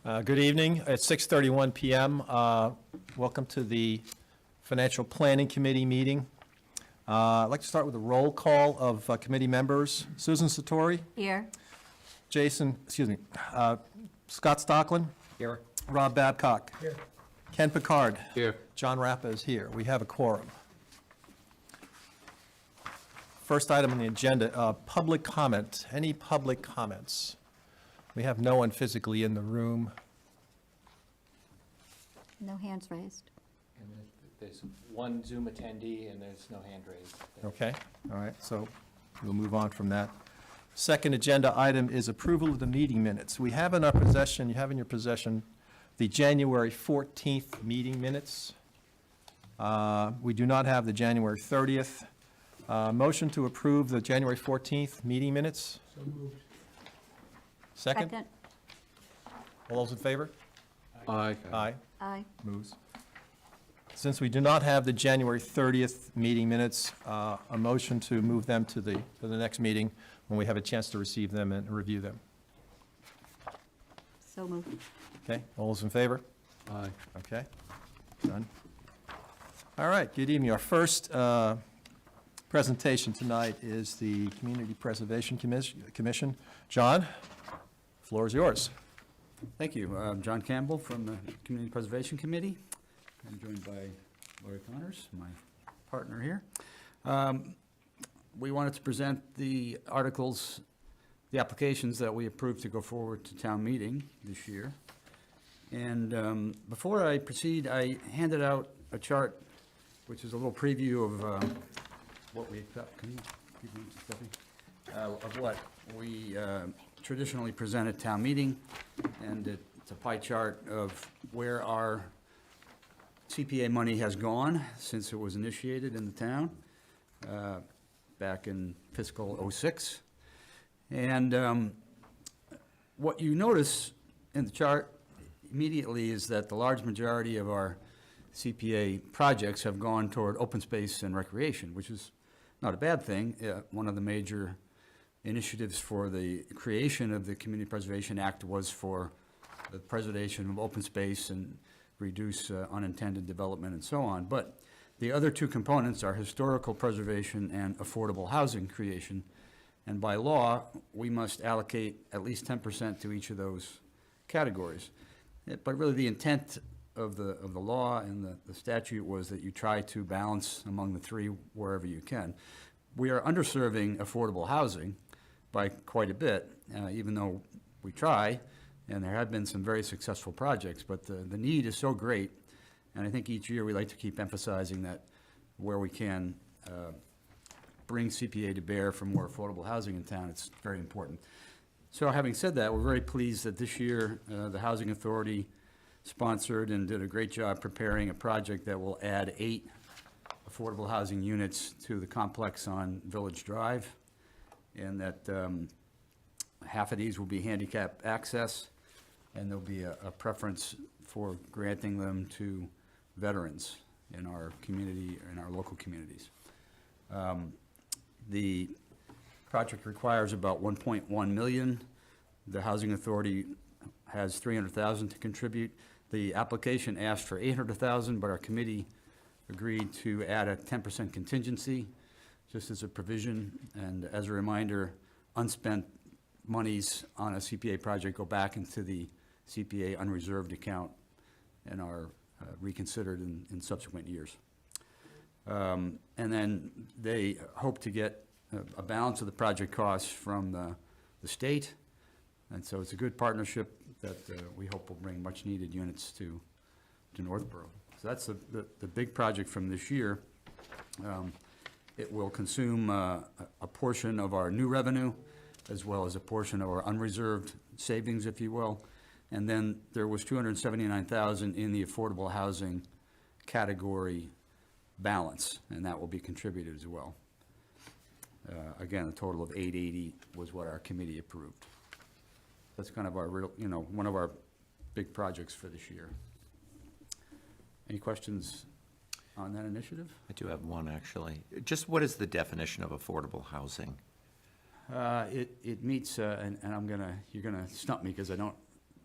Good evening. It's 6:31 PM. Welcome to the Financial Planning Committee meeting. I'd like to start with a roll call of committee members. Susan Satori, Here. Scott Stockland. Here. Rob Babcock. Here. Ken Picard. Here. John Rappa is here. We have a quorum. First item on the agenda, public comment. Any public comments? We have no one physically in the room. No hands raised. And there's one Zoom attendee, and there's no hand raised. Okay, all right, so we'll move on from that. Second agenda item is approval of the meeting minutes. We have in our possession, you have in your possession, the January 14th meeting minutes. We do not have the January 30th. Motion to approve the January 14th meeting minutes? So moved. Second? All those in favor? Aye. Aye. Aye. Moves. Since we do not have the January 30th meeting minutes, a motion to move them to the next meeting when we have a chance to receive them and review them. So moved. Okay, all those in favor? Aye. Okay, done. All right, good evening. Our first presentation tonight is the Community Preservation Commission. John, floor is yours. Thank you. I'm John Campbell from the Community Preservation Committee. I'm joined by Laurie Connors, my partner here. We wanted to present the articles, the applications that we approved to go forward to town meeting this year. And before I proceed, I handed out a chart, which is a little preview of what we accept. Can you give me Stephanie? Of what we traditionally present at town meeting, and it's a pie chart of where our CPA money has gone since it was initiated in the town back in fiscal '06. And what you notice in the chart immediately is that the large majority of our CPA projects have gone toward open space and recreation, which is not a bad thing. One of the major initiatives for the creation of the Community Preservation Act was for the preservation of open space and reduce unintended development and so on. But the other two components are historical preservation and affordable housing creation. And by law, we must allocate at least 10% to each of those categories. But really the intent of the law and the statute was that you try to balance among the three wherever you can. We are underserving affordable housing by quite a bit, even though we try, and there have been some very successful projects, but the need is so great, and I think each year we like to keep emphasizing that where we can bring CPA to bear for more affordable housing in town, it's very important. So having said that, we're very pleased that this year the Housing Authority sponsored and did a great job preparing a project that will add 8 affordable housing units to the complex on Village Drive, and that half of these will be handicap access, and there'll be a preference for granting them to veterans in our community, in our local communities. The project requires about $1.1 million. The Housing Authority has $300,000 to contribute. The application asked for $800,000, but our committee agreed to add a 10% contingency, just as a provision. And as a reminder, unspent monies on a CPA project go back into the CPA unreserved account and are reconsidered in subsequent years. And then they hope to get a balance of the project costs from the state. And so it's a good partnership that we hope will bring much needed units to Northborough. So that's the big project from this year. It will consume a portion of our new revenue, as well as a portion of our unreserved savings, if you will. And then there was $279,000 in the affordable housing category balance, and that will be contributed as well. Again, a total of $880 was what our committee approved. That's kind of our real, one of our big projects for this year. Any questions on that initiative? I do have one, actually. Just what is the definition of affordable housing? It meets, and you're gonna stump me because I don't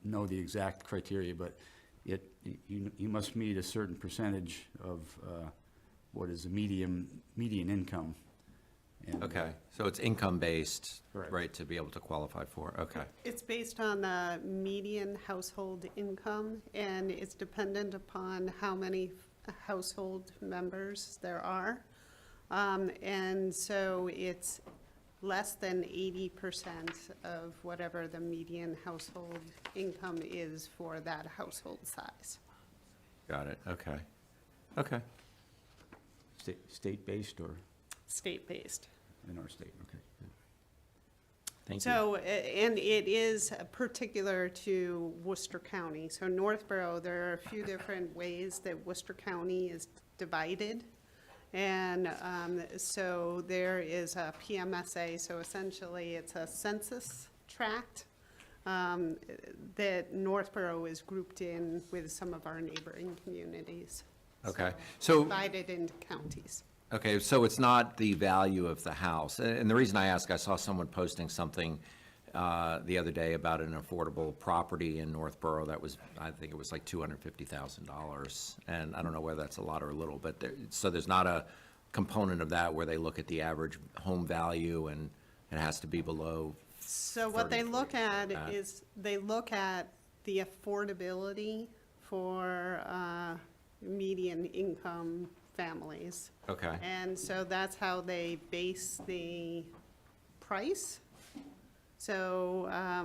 know the exact criteria, but you must meet a certain percentage of what is a median income. And, Okay, so it's income-based, Correct. right, to be able to qualify for, okay. It's based on the median household income, and it's dependent upon how many household members there are. And so it's less than 80% of whatever the median household income is for that household size. Got it, okay. Okay, State-based or State-based. in our state, okay. thank you. So, and it is particular to Worcester County. So Northborough, there are a few different ways that Worcester County is divided. And so there is a PMSA, so essentially it's a census tract that Northborough is grouped in with some of our neighboring communities. Okay, so, Divided into counties. okay, so it's not the value of the house. And the reason I ask, I saw someone posting something the other day about an affordable property in Northborough that was, I think it was like $250,000. And I don't know whether that's a lot or a little, but so there's not a component of that where they look at the average home value and it has to be below. So what they 30, look at that. is, they look at the affordability for median income families. Okay, And so that's how they base the price. So I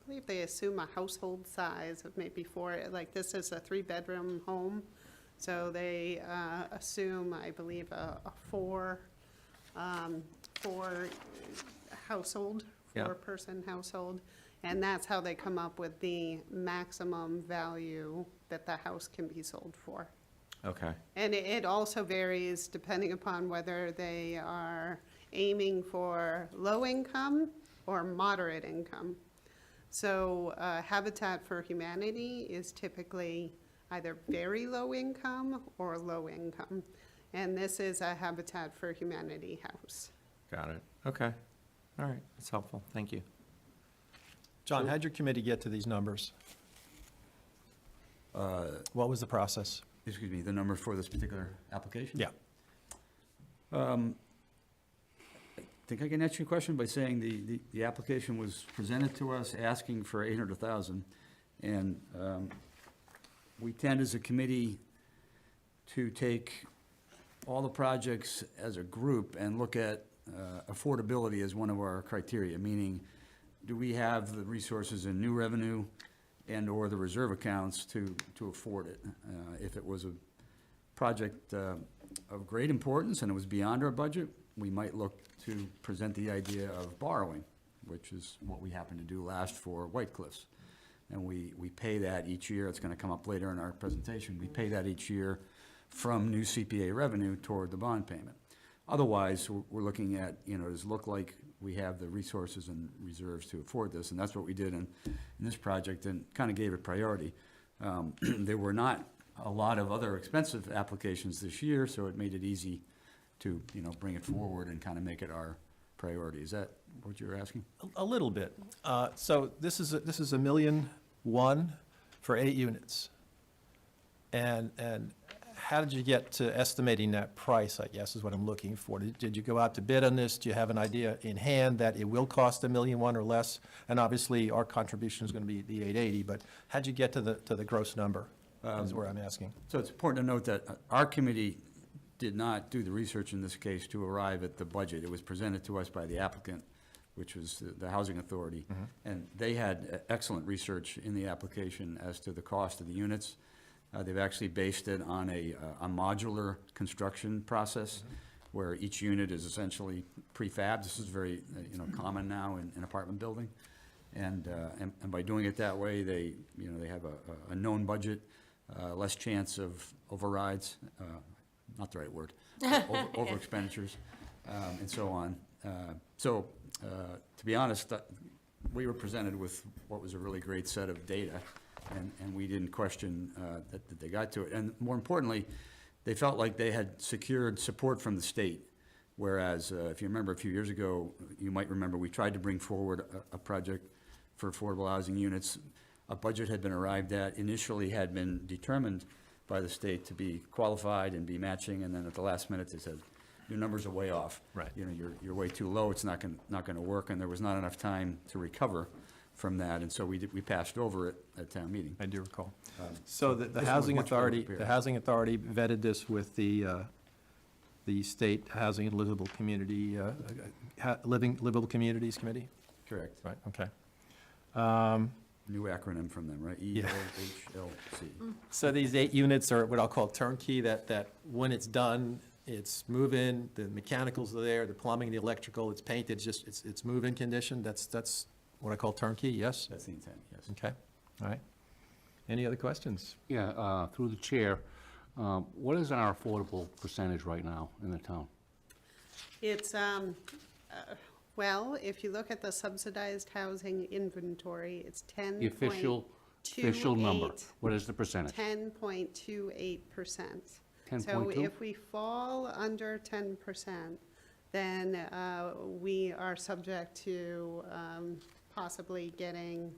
believe they assume a household size of maybe four, like this is a 3-bedroom home. So they assume, I believe, a four household, Yeah. 4-person household. And that's how they come up with the maximum value that the house can be sold for. okay, And it also varies depending upon whether they are aiming for low income or moderate income. So Habitat for Humanity is typically either very low income or low income. And this is a Habitat for Humanity house. got it, okay. All right, that's helpful, thank you. John, how'd your committee get to these numbers? What was the process? Excuse me, the number for this particular application? Yeah. I think I can answer your question by saying the application was presented to us asking for 800,000. And we tend as a committee to take all the projects as a group and look at affordability as one of our criteria, meaning do we have the resources in new revenue and/or the reserve accounts to afford it? If it was a project of great importance and it was beyond our budget, we might look to present the idea of borrowing, which is what we happened to do last for White Cliffs. And we pay that each year. It's gonna come up later in our presentation. We pay that each year from new CPA revenue toward the bond payment. Otherwise, we're looking at, does it look like we have the resources and reserves to afford this? And that's what we did in this project and kind of gave it priority. There were not a lot of other expensive applications this year, so it made it easy to, bring it forward and kind of make it our priority. Is that what you're asking? A little bit. So this is $1.1 million for 8 units. And how did you get to estimating that price, I guess, is what I'm looking for. Did you go out to bid on this? Do you have an idea in hand that it will cost $1.1 million or less? And obviously, our contribution is going to be the 880, but how'd you get to the gross number, is where I'm asking. So it's important to note that our committee did not do the research in this case to arrive at the budget. It was presented to us by the applicant, which was the Housing Authority. And they had excellent research in the application as to the cost of the units. They've actually based it on a modular construction process where each unit is essentially prefab. This is very, common now in apartment building. And by doing it that way, they have a known budget, less chance of overrides, not the right word, over expenditures, and so on. So to be honest, we were presented with what was a really great set of data, and we didn't question that they got to it. And more importantly, they felt like they had secured support from the state, whereas if you remember a few years ago, you might remember we tried to bring forward a project for affordable housing units. A budget had been arrived at, initially had been determined by the state to be qualified and be matching, and then at the last minute, they said, your numbers are way off. Right. You know, you're way too low, it's not gonna work, and there was not enough time to recover from that, and so we passed over it at town meeting. I do recall. So the this one was Housing much better Authority, prepared. the Housing Authority vetted this with the State Housing and Livable Community, Livable Communities Committee? Correct. Right, okay. New acronym from them, right? Yeah. ELHLC. So these 8 units are what I'll call turnkey, that when it's done, it's move-in, the mechanicals are there, the plumbing, the electrical, it's painted, it's move-in condition, that's what I call turnkey, yes? That's the intent, yes. Okay, all right. Any other questions? Yeah, through the chair, what is our affordable percentage right now in the town? It's, well, if you look at the subsidized housing inventory, it's 10.28%. The official number, what is the percentage? 10.28%. So 10.2? if we fall under 10%, then we are subject to possibly getting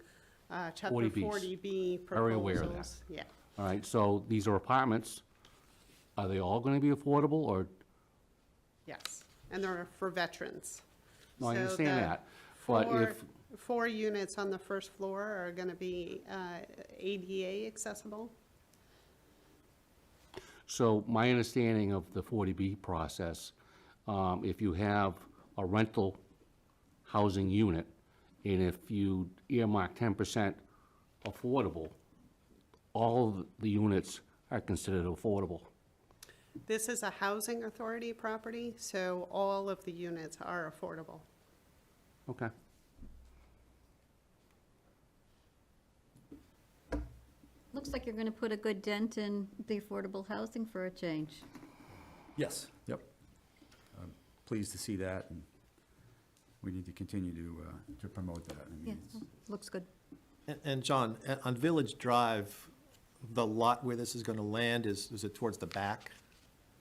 Chapter 40Bs. 40B proposals. Very aware of that. Yeah. All right, so these are apartments. Are they all going to be affordable, or, Yes, and they're for veterans. no, I So understand the that, but if, Four units on the first floor are going to be ADA accessible. so my understanding of the 40B process, if you have a rental housing unit, and if you earmark 10% affordable, all of the units are considered affordable. This is a housing authority property, so all of the units are affordable. Okay. Looks like you're going to put a good dent in the affordable housing for a change. Yes, yep. I'm pleased to see that, and we need to continue to promote that. I Yeah, mean, it's- looks good. And John, on Village Drive, the lot where this is going to land, is it towards the back?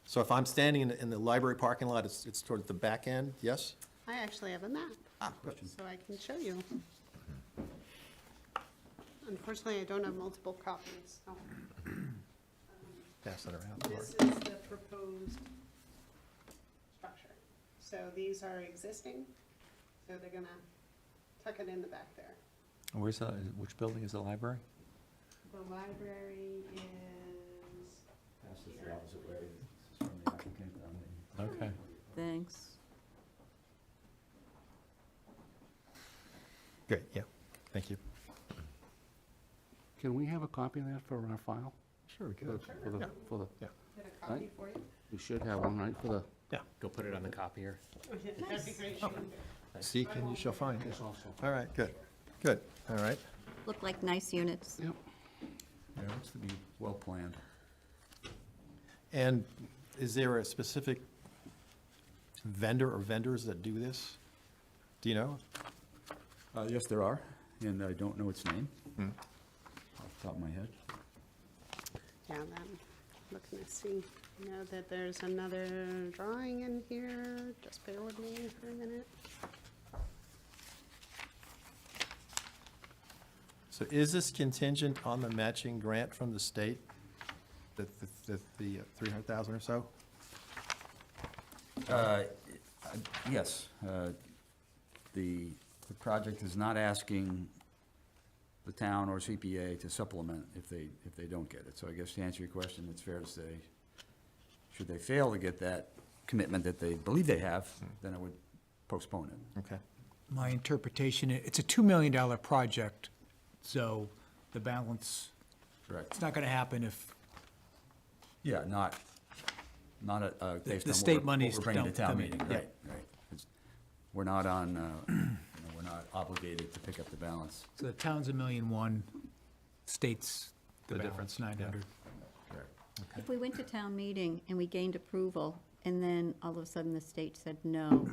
So if I'm standing in the library parking lot, it's towards the back end, yes? I actually have a map, Good. so I can show you. Unfortunately, I don't have multiple copies, so. Pass that around. This is the proposed structure. So these are existing, so they're gonna tuck it in the back there. Where's the, which building is the library? The library is, Pass this the opposite way. This is from the applicant on the- Okay. Thanks. Great, yeah, thank you. Can we have a copy of that for our file? Sure, we For the- for the, for the, get a copy for you. we should have one, right, for the, Go put it on the copier. That'd be great. Seek and you shall find. this also. All right, good, all right. Look like nice units. Yep. Yeah, it looks to be well-planned. And is there a specific vendor or vendors that do this? Do you know? Yes, there are, and I don't know its name Hmm. off the top of my head. Yeah, I'm looking to see, you know, that there's another drawing in here. Just bear with me for a minute. So is this contingent on the matching grant from the state? The 300,000 or so? Yes, the project is not asking the town or CPA to supplement if they don't get it. So I guess to answer your question, it's fair to say, should they fail to get that commitment that they believe they have, then it would postpone it. Okay. My interpretation, it's a $2 million project, so the balance, Correct. it's not going to happen if, Yeah, not based the on state what monies we're bringing to don't town come in, meeting. yeah. Right. It's- We're not on, we're not obligated to pick up the balance. so the town's $1.1 million, state's the The balance, difference, yeah. 900. Correct. If we went to town meeting and we gained approval, and then all of a sudden the state said no,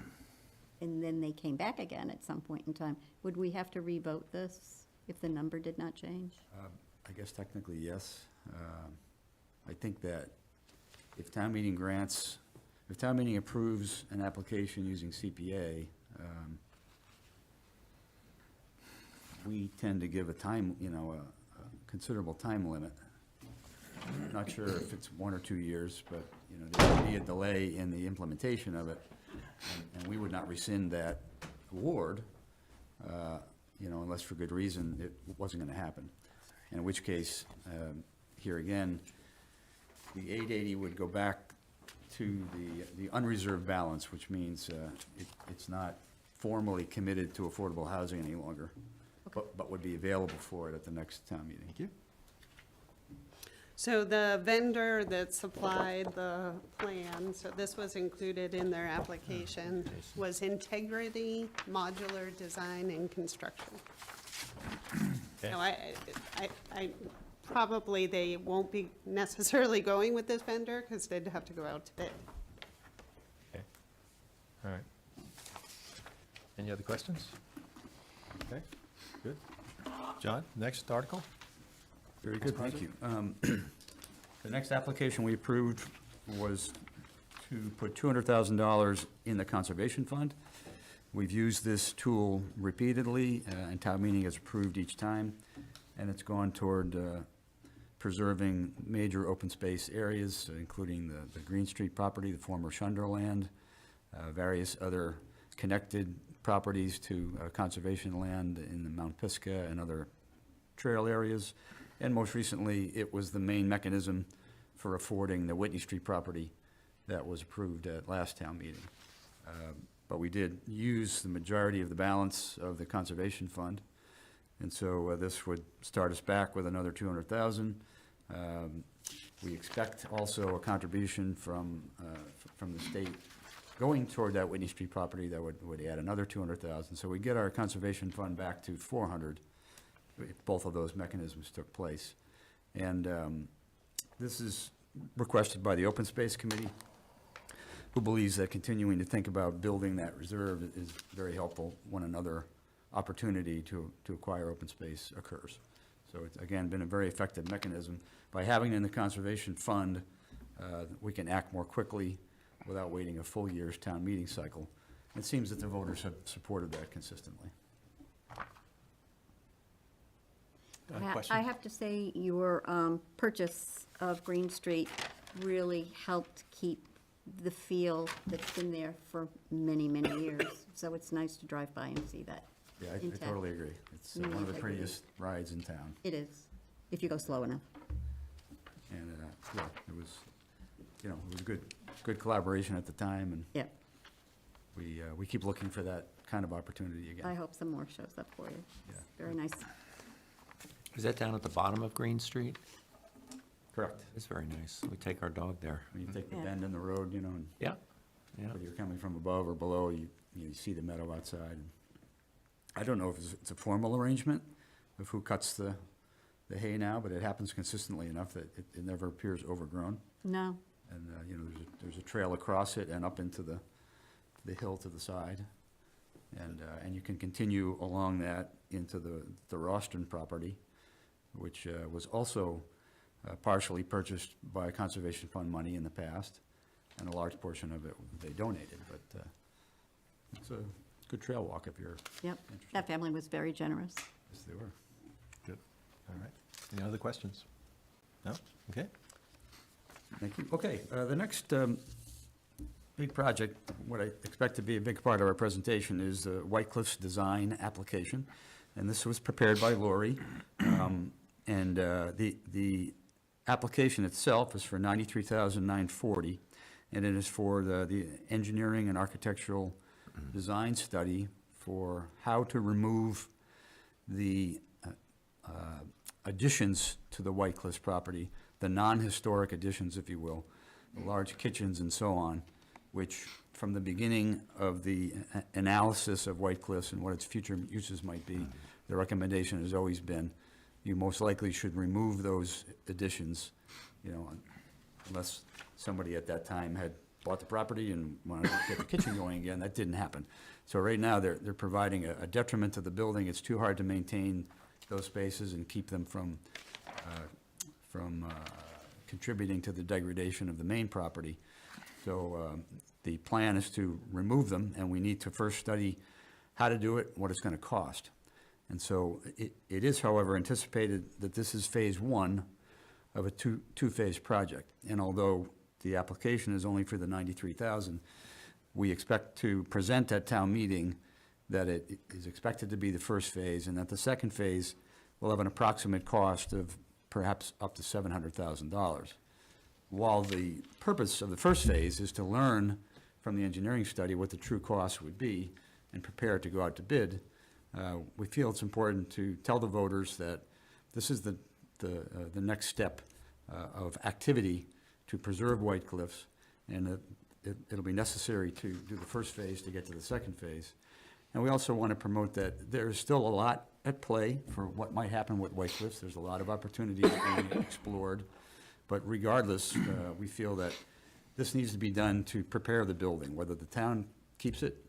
and then they came back again at some point in time, would we have to revote this if the number did not change? I guess technically, yes. I think that if town meeting grants, if town meeting approves an application using CPA, we tend to give a time, a considerable time limit. Not sure if it's 1 or 2 years, but, there could be a delay in the implementation of it, and we would not rescind that award, unless for good reason it wasn't gonna happen. In which case, here again, the 880 would go back to the unreserved balance, which means it's not formally committed to affordable housing any longer, but would be available for it at the next town meeting. Thank you. So the vendor that supplied the plan, so this was included in their application, was Integrity Modular Design and Construction. Okay. So I probably they won't be necessarily going with this vendor because they'd have to go out to bid. Okay. All right. Any other questions? Okay, good. John, next article? Very good, thank you. The next application we approved was to put $200,000 in the Conservation Fund. We've used this tool repeatedly, and town meeting has approved each time, and it's gone toward preserving major open space areas, including the Green Street property, the former Shunderland, various other connected properties to conservation land in the Mount Pisgah and other trail areas. And most recently, it was the main mechanism for affording the Whitney Street property that was approved at last town meeting. But we did use the majority of the balance of the Conservation Fund. And so this would start us back with another 200,000. We expect also a contribution from the state going toward that Whitney Street property that would add another 200,000. So we get our Conservation Fund back to 400 if both of those mechanisms took place. And this is requested by the Open Space Committee, who believes that continuing to think about building that reserve is very helpful when another opportunity to acquire open space occurs. So it's, again, been a very effective mechanism. By having it in the Conservation Fund, we can act more quickly without waiting a full year's town meeting cycle. It seems that the voters have supported that consistently. Questions? I have to say, your purchase of Green Street really helped keep the feel that's been there for many, many years. So it's nice to drive by and see that. Yeah, I intact. totally agree. It's one of the prettiest rides in town. It is, if you go slow enough. And, yeah, it was, it was a good collaboration at the time, and Yeah, we keep looking for that kind of opportunity again. I hope some more shows up for you. Yeah. Very nice. Is that down at the bottom of Green Street? Correct. It's very nice. We take our dog there. When you take the Yeah. bend in the road, and Yeah, yeah. whether you're coming from above or below, you see the meadow outside. And I don't know if it's a formal arrangement of who cuts the hay now, but it happens consistently enough that it never appears overgrown. No, And, there's a trail across it and up into the hill to the side. And you can continue along that into the Roston property, which was also partially purchased by Conservation Fund money in the past, and a large portion of it they donated, but it's a good trail walk if you're yep. interested. That family was very generous. Yes, they were. Good. All right. Any other questions? No? Okay. Thank you. Okay, the next big project, what I expect to be a big part of our presentation, is the White Cliffs design application. And this was prepared by Lori. And the application itself is for $93,940, and it is for the engineering and architectural design study for how to remove the additions to the White Cliffs property, the non-historic additions, if you will, the large kitchens and so on, which from the beginning of the analysis of White Cliffs and what its future uses might be, the recommendation has always been, you most likely should remove those additions, unless somebody at that time had bought the property and wanted to get the kitchen going again. That didn't happen. So right now, they're providing a detriment to the building. It's too hard to maintain those spaces and keep them from contributing to the degradation of the main property. So the plan is to remove them, and we need to first study how to do it, what it's going to cost. And so it is, however, anticipated that this is phase one of a two-phase project. And although the application is only for the 93,000, we expect to present at town meeting that it is expected to be the first phase, and that the second phase will have an approximate cost of perhaps up to $700,000. While the purpose of the first phase is to learn from the engineering study what the true cost would be and prepare to go out to bid, we feel it's important to tell the voters that this is the next step of activity to preserve White Cliffs, and that it'll be necessary to do the first phase to get to the second phase. And we also want to promote that there's still a lot at play for what might happen with White Cliffs. There's a lot of opportunities being explored. But regardless, we feel that this needs to be done to prepare the building, whether the town keeps it,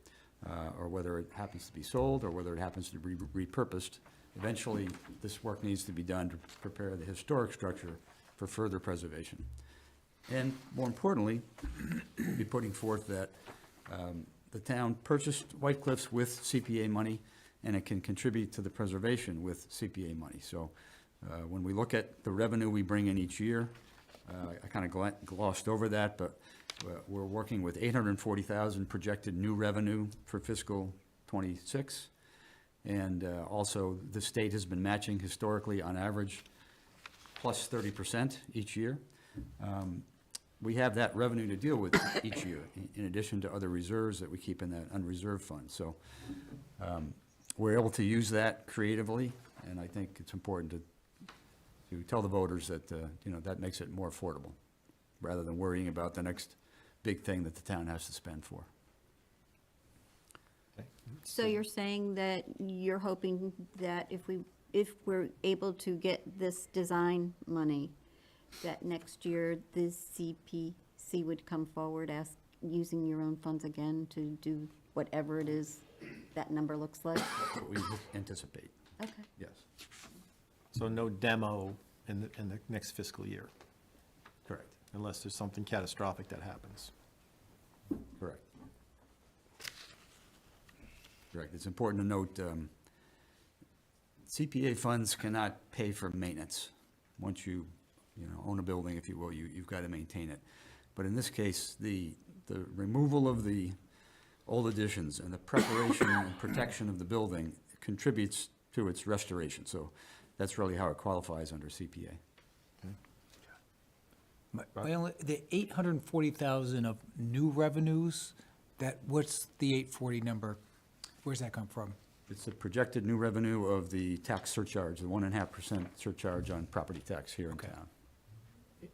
or whether it happens to be sold, or whether it happens to be repurposed. Eventually, this work needs to be done to prepare the historic structure for further preservation. And more importantly, we'll be putting forth that the town purchased White Cliffs with CPA money, and it can contribute to the preservation with CPA money. So when we look at the revenue we bring in each year, I kind of glossed over that, but we're working with $840,000 projected new revenue for fiscal '26. And also, the state has been matching historically on average plus 30% each year. We have that revenue to deal with each year, in addition to other reserves that we keep in that unreserved fund. So we're able to use that creatively, and I think it's important to tell the voters that, that makes it more affordable, rather than worrying about the next big thing that the town has to spend for. So you're saying that you're hoping that if we're able to get this design money, that next year the CPC would come forward using your own funds again to do whatever it is that number looks like? That's what we anticipate, Okay. yes. So no demo in the next fiscal year, Correct, unless there's something catastrophic that happens. correct. Correct. It's important to note, CPA funds cannot pay for maintenance. Once you own a building, if you will, you've got to maintain it. But in this case, the removal of the old additions and the preparation and protection of the building contributes to its restoration. So that's really how it qualifies under CPA. The 840,000 of new revenues, what's the 840 number? Where's that come from? It's the projected new revenue of the tax surcharge, the 1.5% surcharge on property tax here in Okay. town.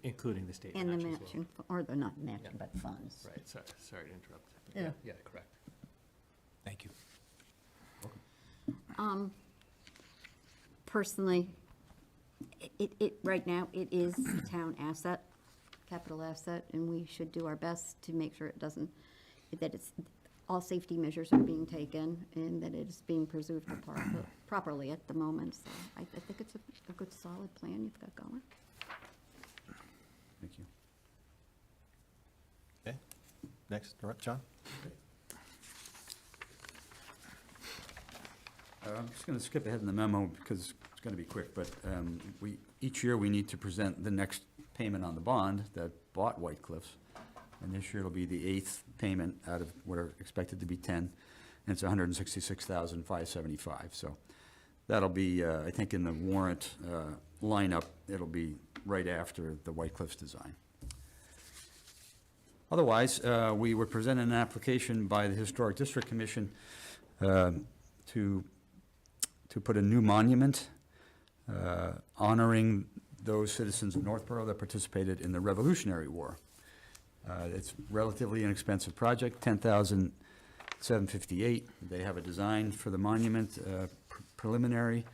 Including the state And the match as well. matching, or the, not matching, but funds. Right, sorry to interrupt. Yeah. Yeah, correct. Thank you. Personally, right now, it is a town asset, capital asset, and we should do our best to make sure that all safety measures are being taken and that it is being preserved properly at the moment. So I think it's a good, solid plan you've got going. Thank you. Okay, next, all right, John? I'm just going to skip ahead in the memo because it's going to be quick, but each year we need to present the next payment on the bond that bought White Cliffs. And this year it'll be the 8th payment out of what are expected to be 10, and it's $166,575. So that'll be, I think in the warrant lineup, it'll be right after the White Cliffs design. Otherwise, we were presented an application by the Historic District Commission to put a new monument honoring those citizens of Northborough that participated in the Revolutionary War. It's relatively inexpensive project, $10,758. They have a design for the monument, preliminary,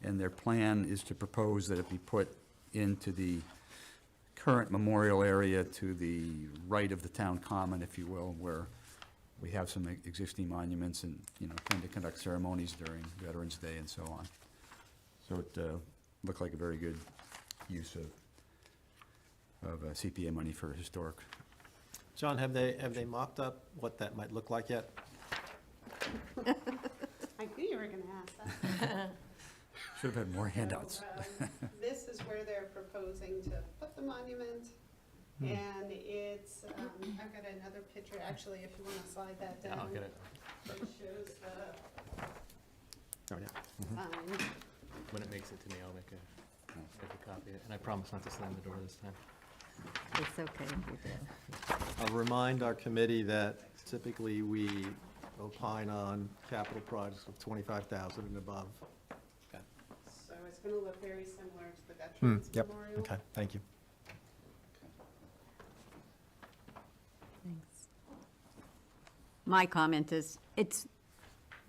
and their plan is to propose that it be put into the current memorial area to the right of the town common, if you will, where we have some existing monuments and, tend to conduct ceremonies during Veterans Day and so on. So it looked like a very good use of CPA money for historic. John, have they mocked up what that might look like yet? I knew you were going to pass Should have had more that? handouts. So, this is where they're proposing to put the monument, and it's, I've got another picture, actually, if you want to slide that down. I'll get it. That shows the Oh, yeah. sign. When it makes it to me, I'll make a copy of it. And I promise not to slam the door this time. It's okay if you do. I'll remind our committee that typically we opine on capital projects of 25,000 and above. So it's going to look very similar to the Veterans Yep, Memorial. okay, thank you. Thanks. My comment is, it's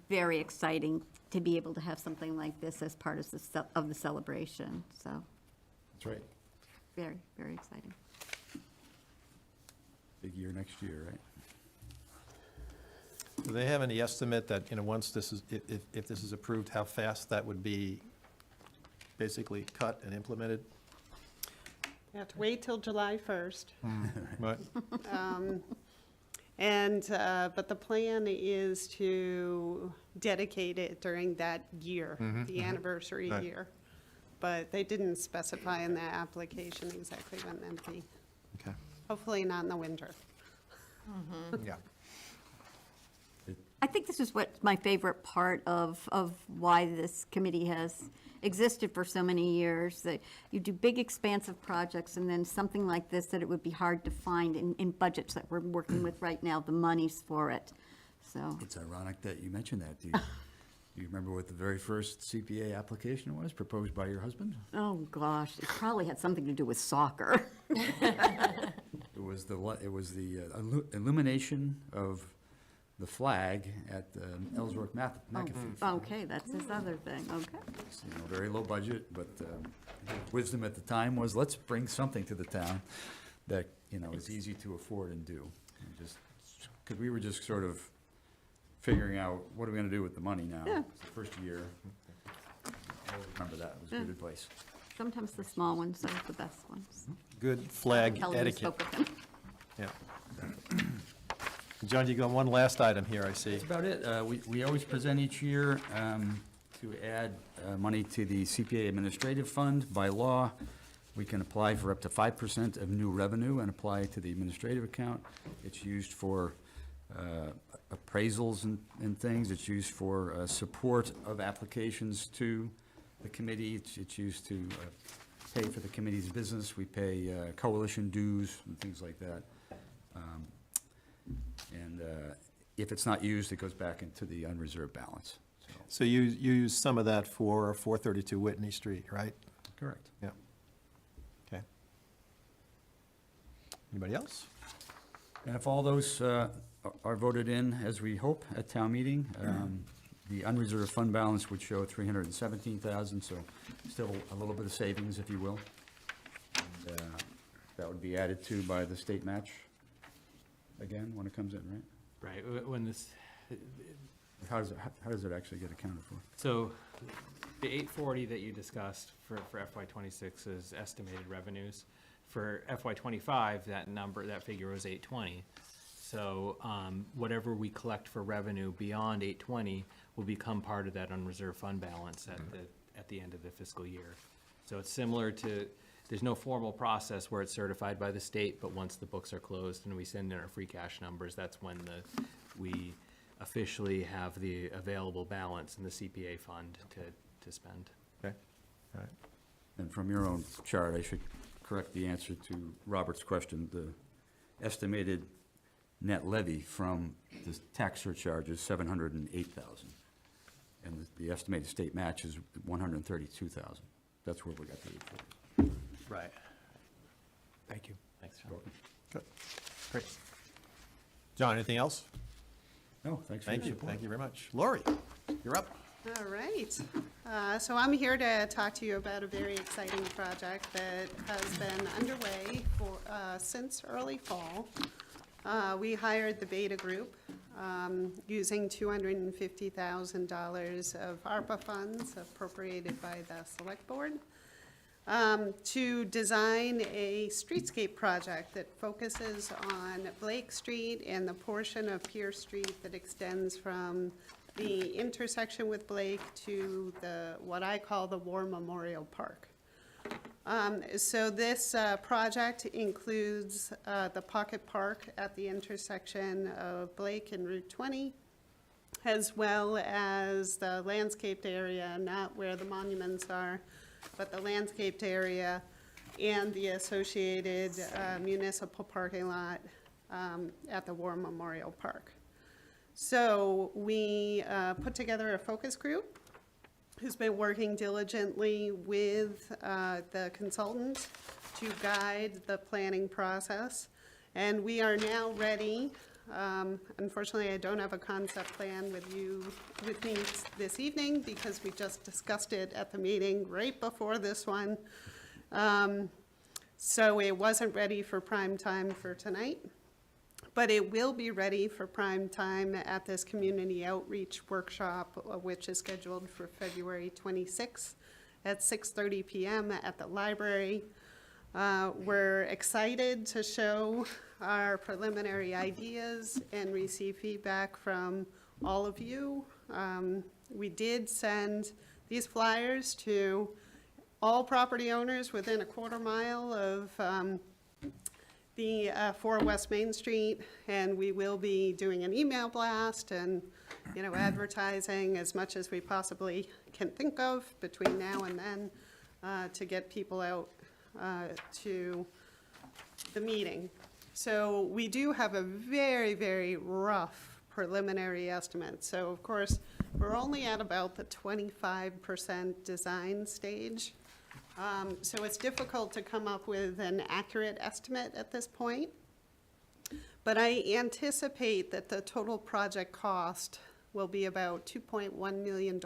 very exciting to be able to have something like this as part of the celebration, so, That's right. very, very exciting. Big year next year, right? Do they have any estimate that, once this is, if this is approved, how fast that would be basically cut and implemented? You have to wait till July 1st. Right. But the plan is to dedicate it during that year, the anniversary Right. year. But they didn't specify in the application exactly when that'd be. Okay, Hopefully not in the winter. yeah. I think this is what's my favorite part of why this committee has existed for so many years, that you do big expansive projects, and then something like this, that it would be hard to find in budgets that we're working with right now, the monies for it, so. It's ironic that you mentioned that. Do you remember what the very first CPA application was, proposed by your husband? Oh, gosh, it probably had something to do with soccer. It was the illumination of the flag at the Ellsworth McAfee. Field. Okay, that's this other thing, okay. It's, very low budget, but his wisdom at the time was, let's bring something to the town that, is easy to afford and do. Because we were just sort of figuring out, what are we gonna do with the money now? Yeah. It's the first year. I always remember that, it was good advice. Sometimes the small ones are the best ones. Good flag Helen etiquette. spoke with him. Yeah. John, you got one last item here, I see. That's about it. We always present each year to add money to the CPA Administrative Fund. By law, we can apply for up to 5% of new revenue and apply it to the administrative account. It's used for appraisals and things. It's used for support of applications to the committee. It's used to pay for the committee's business. We pay coalition dues and things like that. And if it's not used, it goes back into the unreserved balance. So you use some of that for 432 Whitney Street, right? Correct. Yeah. Okay. Anybody else? And if all those are voted in, as we hope, at town meeting, the unreserved fund balance would show 317,000, so still a little bit of savings, if you will. And that would be added to by the state match again, when it comes in, right? Right, when this, How does it actually get accounted for? so the 840 that you discussed for FY '26 is estimated revenues. For FY '25, that figure was 820. So whatever we collect for revenue beyond 820 will become part of that unreserved fund balance at the end of the fiscal year. So it's similar to, there's no formal process where it's certified by the state, but once the books are closed and we send in our free cash numbers, that's when we officially have the available balance in the CPA fund to spend. Okay, all right. And from your own chart, I should correct the answer to Robert's question. The estimated net levy from the tax surcharge is 708,000. And the estimated state match is 132,000. That's where we got the 840. Right. Thank you. Thanks, John. Good, great. John, anything else? No, thanks for your Thank you, support. thank you very much. Lori, you're up. All right. So I'm here to talk to you about a very exciting project that has been underway since early fall. We hired the Beta Group using $250,000 of ARPA funds appropriated by the Select Board to design a streetscape project that focuses on Blake Street and the portion of Pierce Street that extends from the intersection with Blake to what I call the War Memorial Park. So this project includes the Pocket Park at the intersection of Blake and Route 20, as well as the landscaped area, not where the monuments are, but the landscaped area and the associated municipal parking lot at the War Memorial Park. So we put together a focus group who's been working diligently with the consultant to guide the planning process. And we are now ready. Unfortunately, I don't have a concept plan with me this evening because we just discussed it at the meeting right before this one. So it wasn't ready for prime time for tonight. But it will be ready for prime time at this community outreach workshop, which is scheduled for February 26th at 6:30 p.m. at the library. We're excited to show our preliminary ideas and receive feedback from all of you. We did send these flyers to all property owners within a quarter mile of the 4 West Main Street, and we will be doing an email blast and, advertising as much as we possibly can think of between now and then to get people out to the meeting. So we do have a very, very rough preliminary estimate. So of course, we're only at about the 25% design stage. So it's difficult to come up with an accurate estimate at this point. But I anticipate that the total project cost will be about $2.1 million.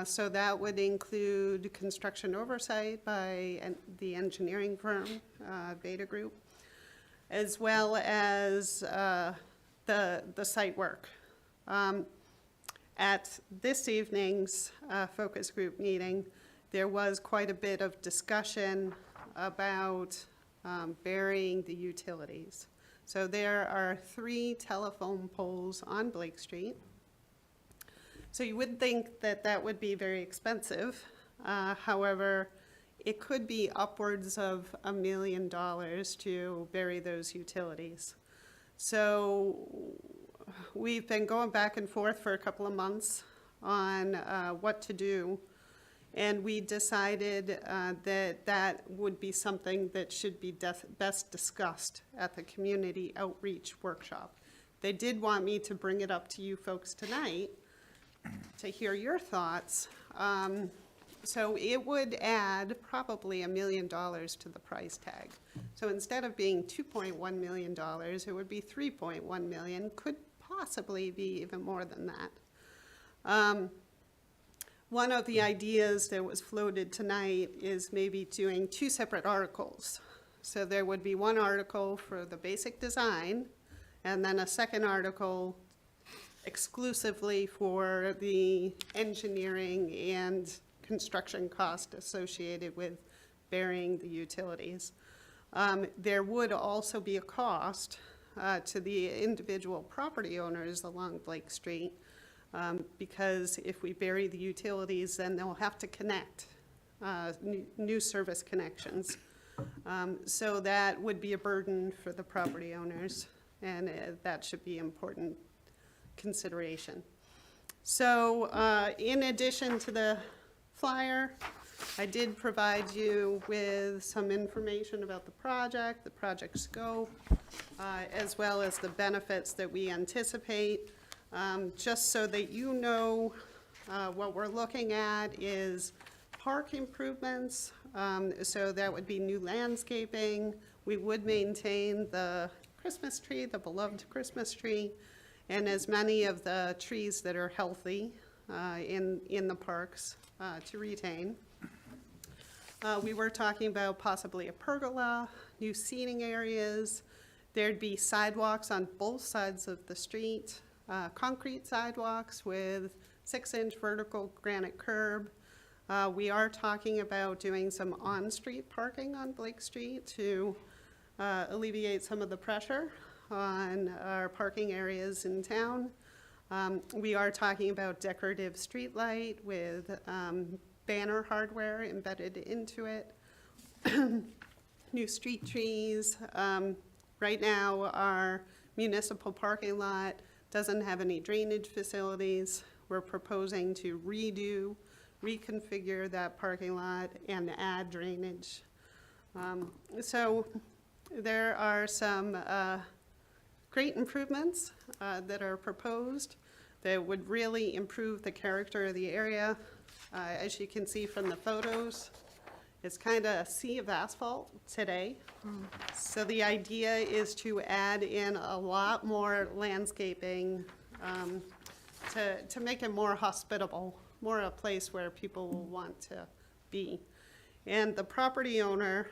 So that would include construction oversight by the engineering firm, Beta Group, as well as the site work. At this evening's focus group meeting, there was quite a bit of discussion about burying the utilities. So there are 3 telephone poles on Blake Street. So you would think that that would be very expensive. However, it could be upwards of $1 million to bury those utilities. So we've been going back and forth for a couple of months on what to do. And we decided that would be something that should be best discussed at the community outreach workshop. They did want me to bring it up to you folks tonight to hear your thoughts. So it would add probably $1 million to the price tag. So instead of being $2.1 million, it would be $3.1 million, could possibly be even more than that. One of the ideas that was floated tonight is maybe doing 2 separate articles. So there would be one article for the basic design, and then a second article exclusively for the engineering and construction cost associated with burying the utilities. There would also be a cost to the individual property owners along Blake Street, because if we bury the utilities, then they'll have to connect, new service connections. So that would be a burden for the property owners, and that should be important consideration. So in addition to the flyer, I did provide you with some information about the project scope, as well as the benefits that we anticipate. Just so that you know, what we're looking at is park improvements. So that would be new landscaping. We would maintain the Christmas tree, the beloved Christmas tree, and as many of the trees that are healthy in the parks to retain. We were talking about possibly a pergola, new seating areas. There'd be sidewalks on both sides of the street. Concrete sidewalks with 6-inch vertical granite curb. We are talking about doing some on-street parking on Blake Street to alleviate some of the pressure on our parking areas in town. We are talking about decorative streetlight with banner hardware embedded into it. New street trees. Right now, our municipal parking lot doesn't have any drainage facilities. We're proposing to reconfigure that parking lot and add drainage. So there are some great improvements that are proposed that would really improve the character of the area. As you can see from the photos, it's kind of a sea of asphalt today. So the idea is to add in a lot more landscaping to make it more hospitable, more a place where people will want to be. And the property owner,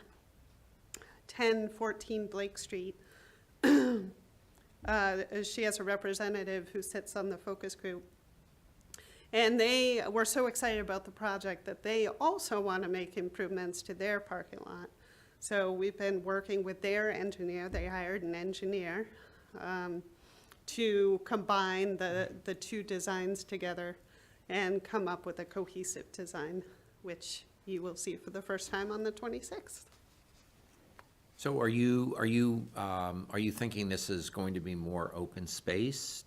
1014 Blake Street, she has a representative who sits on the focus group. And they were so excited about the project that they also want to make improvements to their parking lot. So we've been working with their engineer. They hired an engineer to combine the two designs together and come up with a cohesive design, which you will see for the first time on the 26th. So are you thinking this is going to be more open space?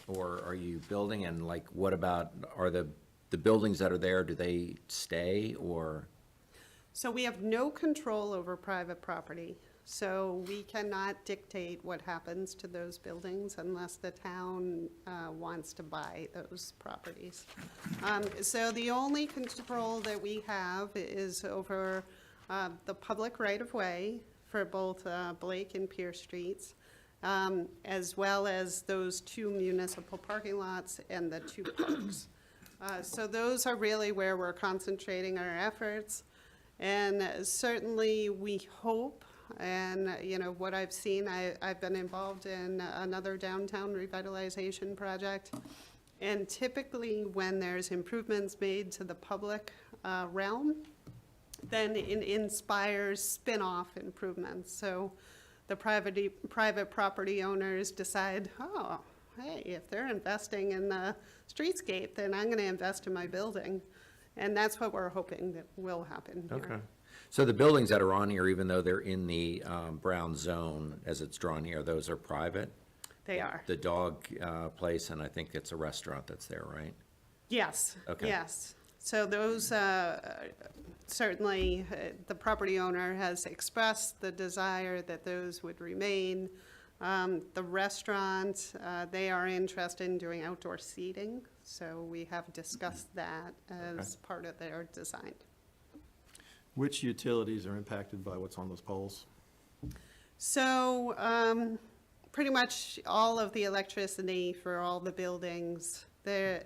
Or are you building, and like, what about, are the buildings that are there, do they stay, or? So we have no control over private property. So we cannot dictate what happens to those buildings unless the town wants to buy those properties. So the only control that we have is over the public right-of-way for both Blake and Pierce Streets, as well as those two municipal parking lots and the two parks. So those are really where we're concentrating our efforts. And certainly we hope, and what I've seen, I've been involved in another downtown revitalization project. And typically when there's improvements made to the public realm, then it inspires spin-off improvements. So the private property owners decide, oh, hey, if they're investing in the streetscape, then I'm going to invest in my building. And that's what we're hoping that will happen here. Okay. So the buildings that are on here, even though they're in the brown zone as it's drawn here, those are private? They are. The dog place, and I think it's a restaurant that's there, right? Yes. Okay. Yes. So those, certainly, the property owner has expressed the desire that those would remain. The restaurant, they are interested in doing outdoor seating, so we have discussed that as part of their design. Which utilities are impacted by what's on those poles? So, pretty much all of the electricity for all the buildings. The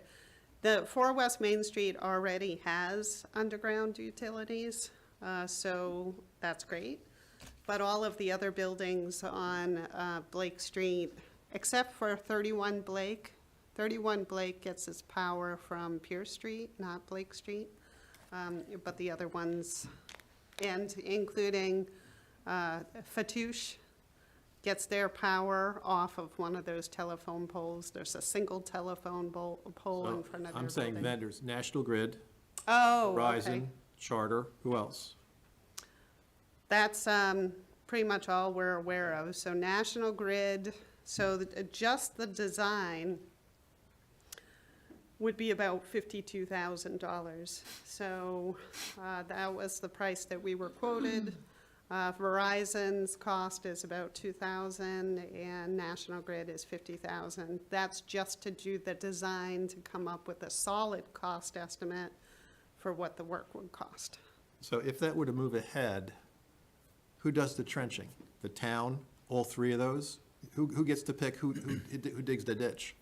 4 West Main Street already has underground utilities, so that's great. But all of the other buildings on Blake Street, except for 31 Blake gets its power from Pierce Street, not Blake Street. But the other ones, and including Fatouche, gets their power off of one of those telephone poles. There's a single telephone pole in front of their I'm saying building. vendors, National Grid, Oh, okay. Verizon, Charter, who else? That's pretty much all we're aware of. So National Grid, so just the design would be about $52,000. So that was the price that we were quoted. Verizon's cost is about $2,000 and National Grid is $50,000. That's just to do the design to come up with a solid cost estimate for what the work would cost. So if that were to move ahead, who does the trenching? The town, all three of those? Who gets to pick who digs the ditch?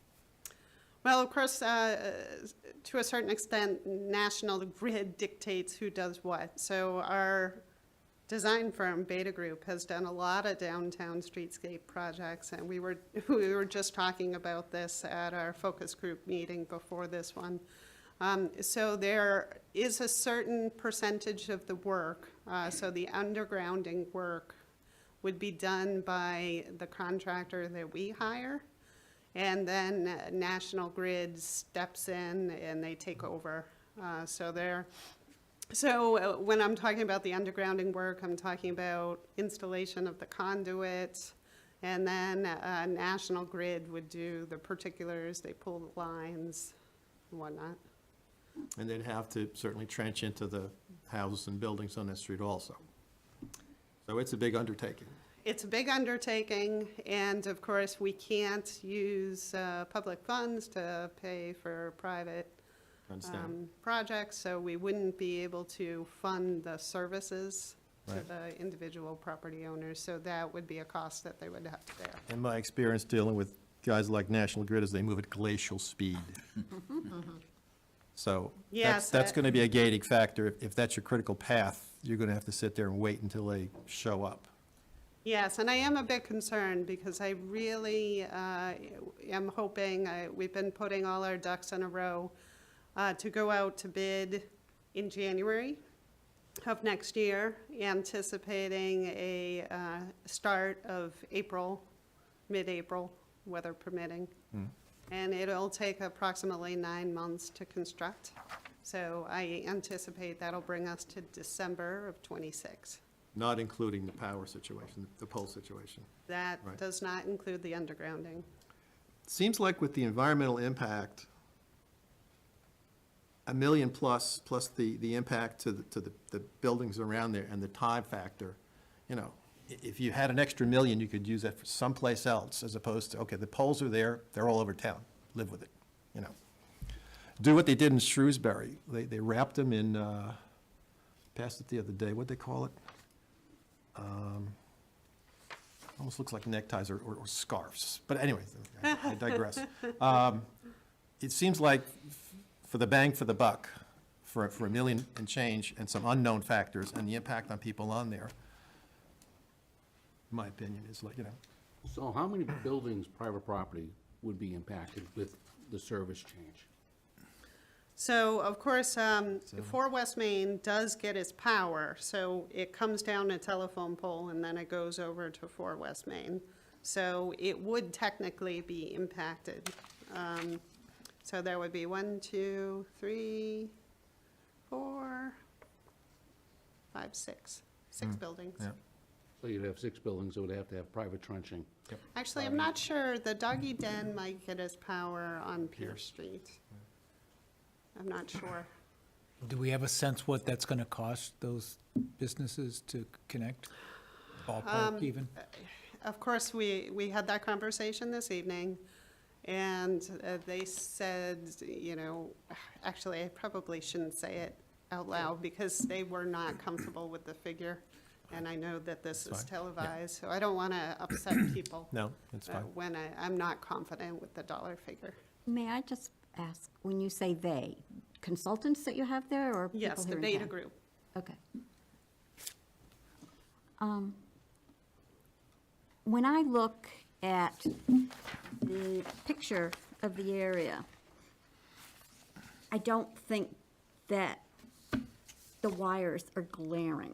Well, of course, to a certain extent, National Grid dictates who does what. So our design firm, Beta Group, has done a lot of downtown streetscape projects, and we were just talking about this at our focus group meeting before this one. So there is a certain percentage of the work, so the undergrounding work would be done by the contractor that we hire, And then National Grid steps in and they take over. So when I'm talking about the undergrounding work, I'm talking about installation of the conduit, and then National Grid would do the particulars, they pull the lines and whatnot. And they'd have to certainly trench into the houses and buildings on that street also. So it's a big undertaking. It's a big undertaking, and of course, we can't use public funds to pay for private Understand? projects, so we wouldn't be able to fund the services to Right. the individual property owners, so that would be a cost that they would have to bear. In my experience dealing with guys like National Grid is they move at glacial speed. So Yes, that's going to be a gating factor. If that's your critical path, you're going to have to sit there and wait until they show up. Yes, and I am a bit concerned because I really am hoping, we've been putting all our ducks in a row to go out to bid in January of next year, anticipating a start of April, mid-April, weather permitting. And it'll take approximately 9 months to construct. So I anticipate that'll bring us to December of '26. Not including the power situation, the pole situation. That Right. does not include the undergrounding. Seems like with the environmental impact, $1 million plus the impact to the buildings around there and the time factor, you know, if you had an extra $1 million, you could use that for someplace else as opposed to, okay, the poles are there, they're all over town, live with it, you know. Do what they did in Shrewsbury. They wrapped them in, passed it the other day, what'd they call it? Almost looks like neckties or scarves. But anyways, I digress. It seems like for the bang for the buck, for $1 million and change and some unknown factors and the impact on people on there, my opinion is like, you know, So how many buildings, private property, would be impacted with the service change? So, of course, 4 West Main does get its power, so it comes down a telephone pole and then it goes over to 4 West Main. So it would technically be impacted. So there would be 1, 2, 3, 4, 5, 6, 6 buildings. yeah. So you'd have 6 buildings that would have to have private trenching. Actually, I'm not sure, the Doggy Den might get its power on Pierce Street. I'm not sure. Do we have a sense what that's gonna cost those businesses to connect? Ballpark even? Of course, we had that conversation this evening, and they said, you know, actually, I probably shouldn't say it out loud, because they were not comfortable with the figure, and I know that this is That's fine. Yeah. televised, so I don't want to upset people No, that's fine. when I'm not confident with the dollar figure. May I just ask, when you say they, consultants that you have there, or people Yes, the here in Beta town? Group. Okay. When I look at the picture of the area, I don't think that the wires are glaring.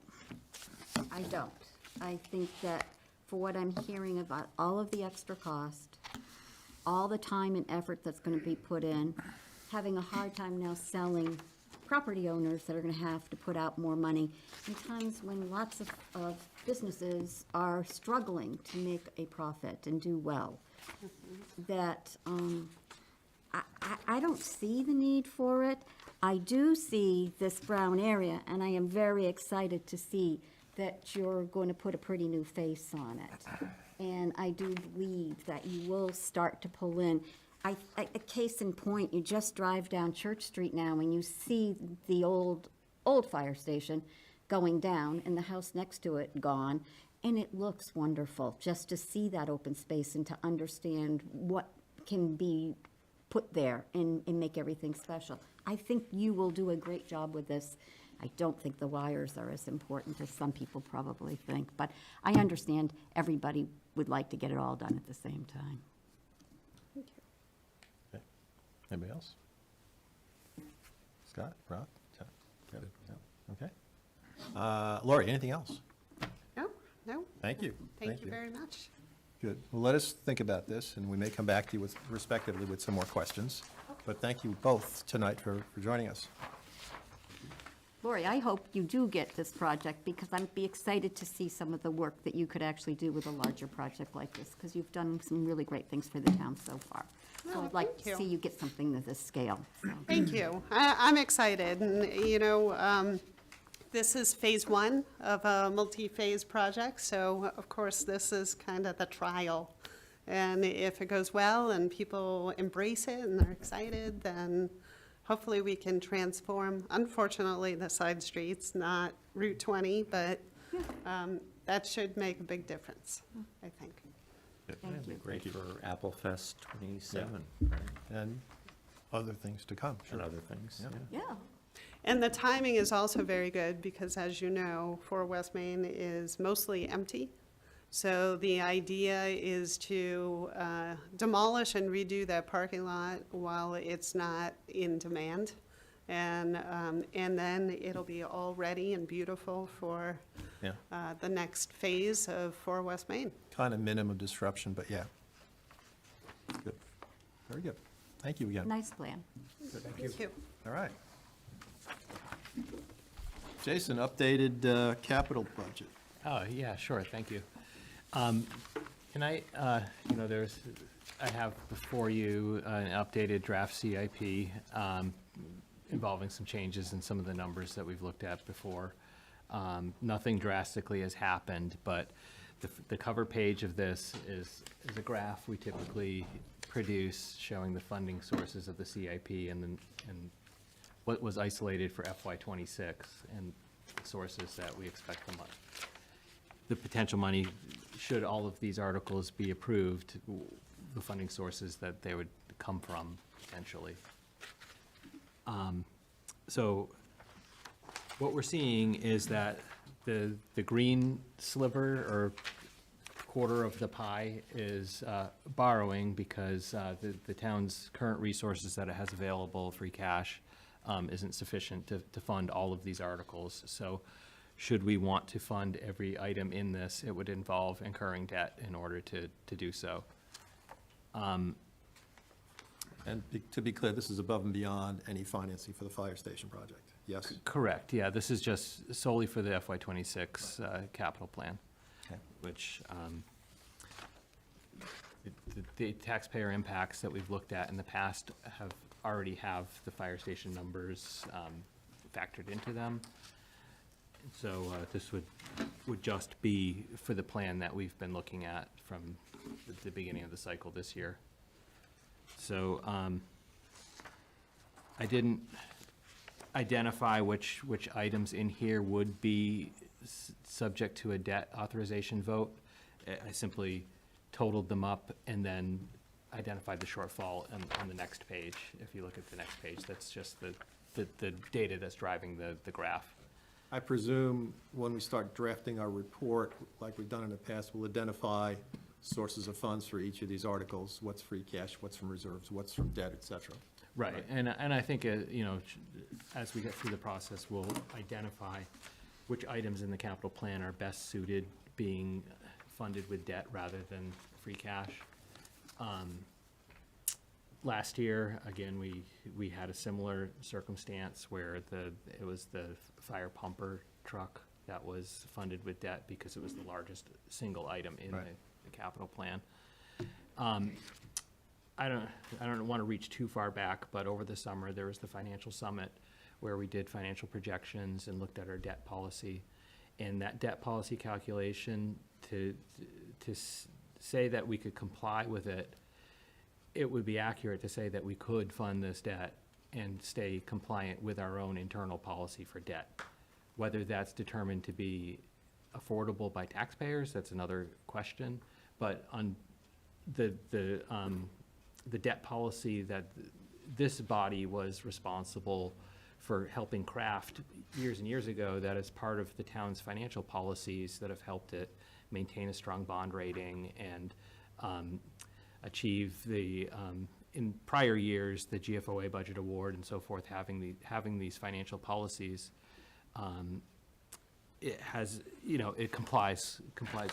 I don't. I think that for what I'm hearing about all of the extra cost, all the time and effort that's gonna be put in, having a hard time now selling property owners that are gonna have to put out more money in times when lots of businesses are struggling to make a profit and do well. That, I don't see the need for it. I do see this brown area, and I am very excited to see that you're going to put a pretty new face on it. And I do believe that you will start to pull in. A case in point, you just drive down Church Street now and you see the old fire station going down and the house next to it gone. And it looks wonderful just to see that open space and to understand what can be put there and make everything special. I think you will do a great job with this. I don't think the wires are as important as some people probably think, but I understand everybody would like to get it all done at the same time. Okay. Anybody else? Scott, Rob? John? Got it? No? Okay. Lori, anything else? No, no, Thank you. thank you very much. Good. Well, let us think about this, and we may come back to you with, respectively, with some more questions. But thank you both tonight for joining us. Lori, I hope you do get this project, because I'd be excited to see some of the work that you could actually do with a larger project like this, because you've done some really great things for the town so far. So Oh, I'd like thank to you. see you get something of this scale, so. Thank you. I'm excited, and, this is phase one of a multi-phase project, so of course, this is kind of the trial. And if it goes well and people embrace it and they're excited, then hopefully we can transform, unfortunately, the side streets, not Route 20, but that should make a big difference, I think. Thank you. Great for Apple Fest 27, And other things to come, and sure. other things, Yeah. yeah. Yeah, And the timing is also very good because, as you know, 4 West Main is mostly empty. So the idea is to demolish and redo that parking lot while it's not in demand. And then it'll be all ready and beautiful for Yeah. the next phase of 4 West Main. Kind of minimum disruption, but yeah. Good. Very good. Thank you again. nice plan. Thank you. All right. Jason, updated capital budget. Oh, yeah, sure, thank you. Can I, I have before you an updated draft CIP involving some changes in some of the numbers that we've looked at before. Nothing drastically has happened, but the cover page of this is a graph we typically produce showing the funding sources of the CIP and what was isolated for FY '26 and sources that we expect from the potential money, should all of these articles be approved, the funding sources that they would come from potentially. So what we're seeing is that the green sliver or quarter of the pie is borrowing because the town's current resources that it has available, free cash, isn't sufficient to fund all of these articles. So should we want to fund every item in this, it would involve incurring debt in order to do so. To be clear, this is above and beyond any financing for the fire station project. Yes? Correct, yeah, this is just solely for the FY '26 capital plan, Okay. which the taxpayer impacts that we've looked at in the past already have the fire station numbers factored into them. So this would just be for the plan that we've been looking at from the beginning of the cycle this year. So I didn't identify which items in here would be subject to a debt authorization vote. I simply totaled them up and then identified the shortfall on the next page. If you look at the next page, that's just the data that's driving the graph. I presume when we start drafting our report, like we've done in the past, we'll identify sources of funds for each of these articles, what's free cash, what's from reserves, what's from debt, et cetera. Right, and I think, as we get through the process, we'll identify which items in the capital plan are best suited being funded with debt rather than free cash. Last year, again, we had a similar circumstance where it was the fire pumper truck that was funded with debt because it was the largest single item in Right. the capital plan. I don't want to reach too far back, but over the summer, there was the financial summit where we did financial projections and looked at our debt policy. And that debt policy calculation, to say that we could comply with it, it would be accurate to say that we could fund this debt and stay compliant with our own internal policy for debt. Whether that's determined to be affordable by taxpayers, that's another question. But on the debt policy that this body was responsible for helping craft years and years ago, that is part of the town's financial policies that have helped it maintain a strong bond rating and achieve in prior years, the GFOA budget award and so forth, having these financial policies. It has, it complies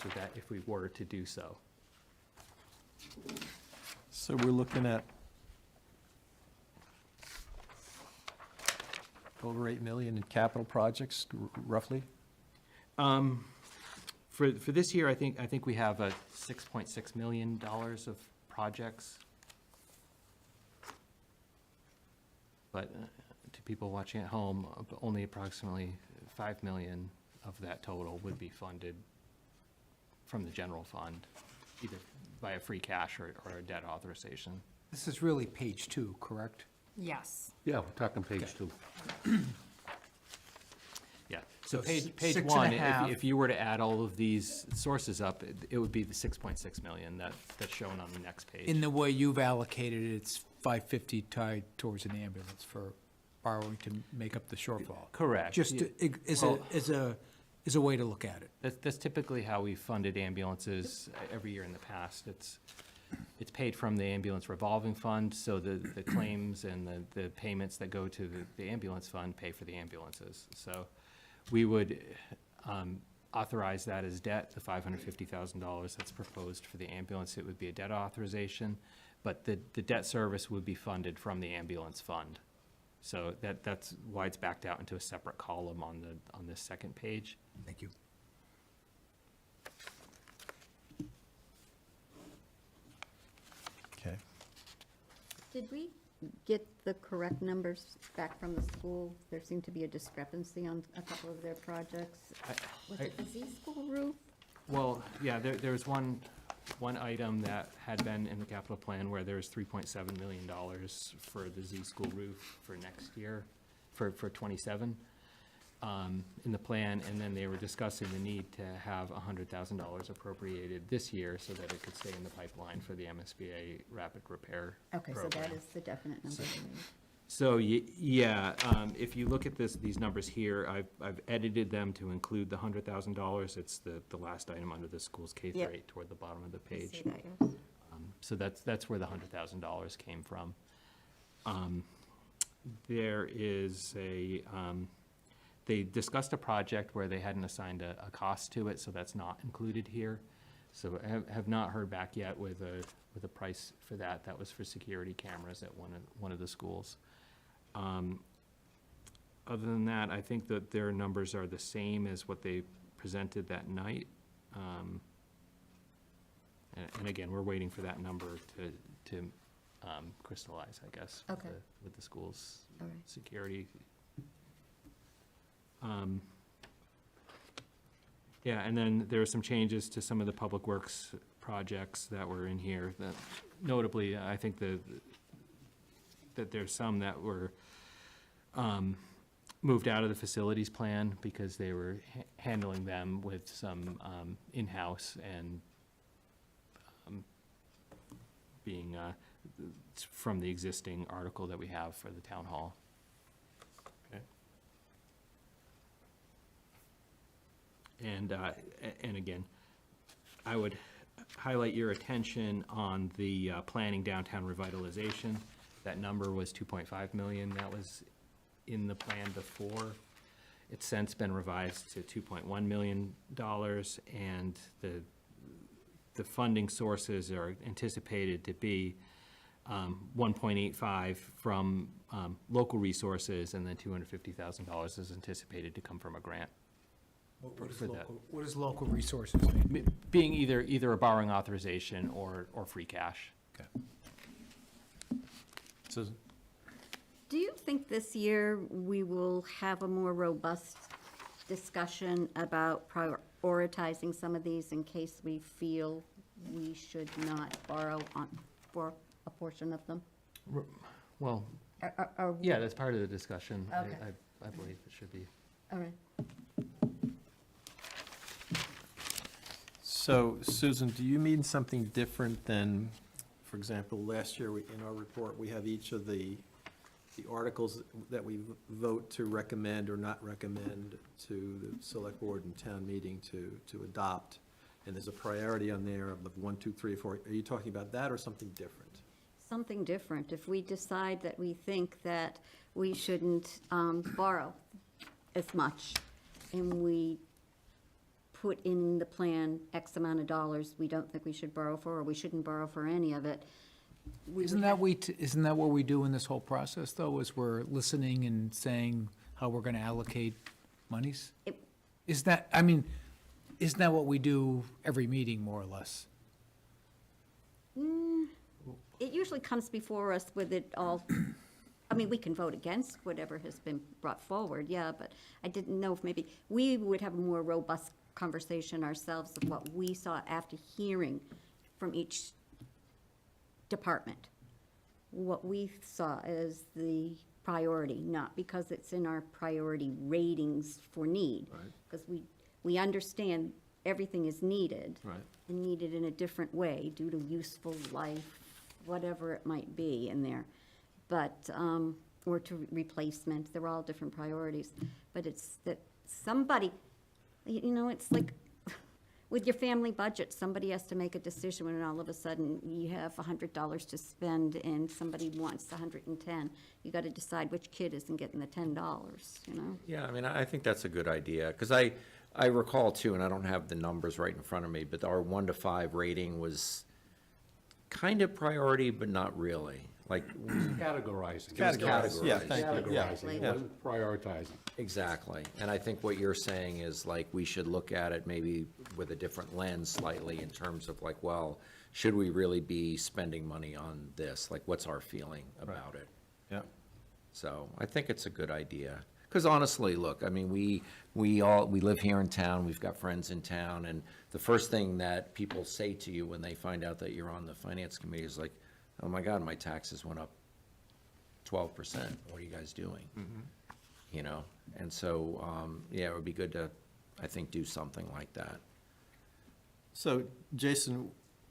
with that if we were to do so. So we're looking at over 8 million in capital projects, roughly? For this year, I think we have a $6.6 million of projects. But to people watching at home, only approximately 5 million of that total would be funded from the general fund, either via free cash or a debt authorization. This is really page 2, correct? Yes. Yeah, we're talking page 2. Yeah, so So page 6.5. one, if you were to add all of these sources up, it would be the 6.6 million that's shown on the next page. In the way you've allocated it, it's 550 tied towards an ambulance for borrowing to make up the shortfall. Correct. Just Well- as a way to look at it. That's typically how we funded ambulances every year in the past. It's paid from the ambulance revolving fund, so the claims and the payments that go to the ambulance fund pay for the ambulances. So we would authorize that as debt, the $550,000 that's proposed for the ambulance. It would be a debt authorization, but the debt service would be funded from the ambulance fund. So that's why it's backed out into a separate column on this second page. Thank you. Okay. Did we get the correct numbers back from the school? There seemed to be a discrepancy on a couple of their projects. Was it the Z School roof? Well, yeah, there was one item that had been in the capital plan where there was $3.7 million for the Z School roof for next year, for '27, in the plan, and then they were discussing the need to have $100,000 appropriated this year so that it could stay in the pipeline for the MSBA rapid repair Okay, so program. that is the definite number. you need. So, yeah, if you look at these numbers here, I've edited them to include the $100,000. It's the last item under the school's K through Yep. 8 toward the bottom of the I page. see that, yes. So that's where the $100,000 came from. There is they discussed a project where they hadn't assigned a cost to it, so that's not included here. So have not heard back yet with a price for that. That was for security cameras at one of the schools. Other than that, I think that their numbers are the same as what they presented that night. And again, we're waiting for that number to crystallize, I guess, Okay. with the school's All right. security. Yeah, and then there are some changes to some of the public works projects that were in here. That notably, I think that there's some that were moved out of the facilities plan because they were handling them with some in-house and being from the existing article that we have for the town hall. Okay. And again, I would highlight your attention on the planning downtown revitalization. That number was 2.5 million. That was in the plan before. It's since been revised to $2.1 million, and the funding sources are anticipated to be 1.85 from local resources, and then $250,000 is anticipated to come from a grant. for that. What does local resources mean? Being either a borrowing authorization or free cash. Okay. Susan? Do you think this year we will have a more robust discussion about prioritizing some of these in case we feel we should not borrow for a portion of them? Well, Are we- yeah, that's part of the discussion. Okay. I believe it should be. All right. So, Susan, do you mean something different than, for example, last year, in our report, we have each of the articles that we vote to recommend or not recommend to the select board and town meeting to adopt, and there's a priority on there of 1, 2, 3, 4. Are you talking about that or something different? Something different. If we decide that we think that we shouldn't borrow as much, and we put in the plan X amount of dollars we don't think we should borrow for, or we shouldn't borrow for any of it. we Isn't would that have- isn't that what we do in this whole process, though, is we're listening and saying how we're gonna allocate monies? It- Isn't that what we do every meeting, more or less? It usually comes before us with it all, I mean, we can vote against whatever has been brought forward, yeah, but I didn't know if maybe we would have a more robust conversation ourselves of what we saw after hearing from each department. What we saw as the priority, not because it's in our priority ratings for need. Because we understand everything is needed. Right. And needed in a different way due to useful life, whatever it might be in there. But, or to replacement, they're all different priorities. But it's that somebody, it's like with your family budget, somebody has to make a decision when all of a sudden you have $100 to spend and somebody wants 110. You got to decide which kid isn't getting the $10. Yeah, I mean, I think that's a good idea, because I recall too, and I don't have the numbers right in front of me, but our 1 to 5 rating was kind of priority, but not really. Like, Categorizing. Categorized. Yeah, thank you, yeah. Categorizing, it wasn't prioritizing. exactly. And I think what you're saying is like, we should look at it maybe with a different lens slightly in terms of like, well, should we really be spending money on this? Like, what's our feeling about it? Yeah. So I think it's a good idea. Because honestly, look, I mean, we live here in town, we've got friends in town, and the first thing that people say to you when they find out that you're on the finance committee is like, oh my God, my taxes went up 12%. What are you guys doing? And so, yeah, it would be good to, I think, do something like that. So, Jason,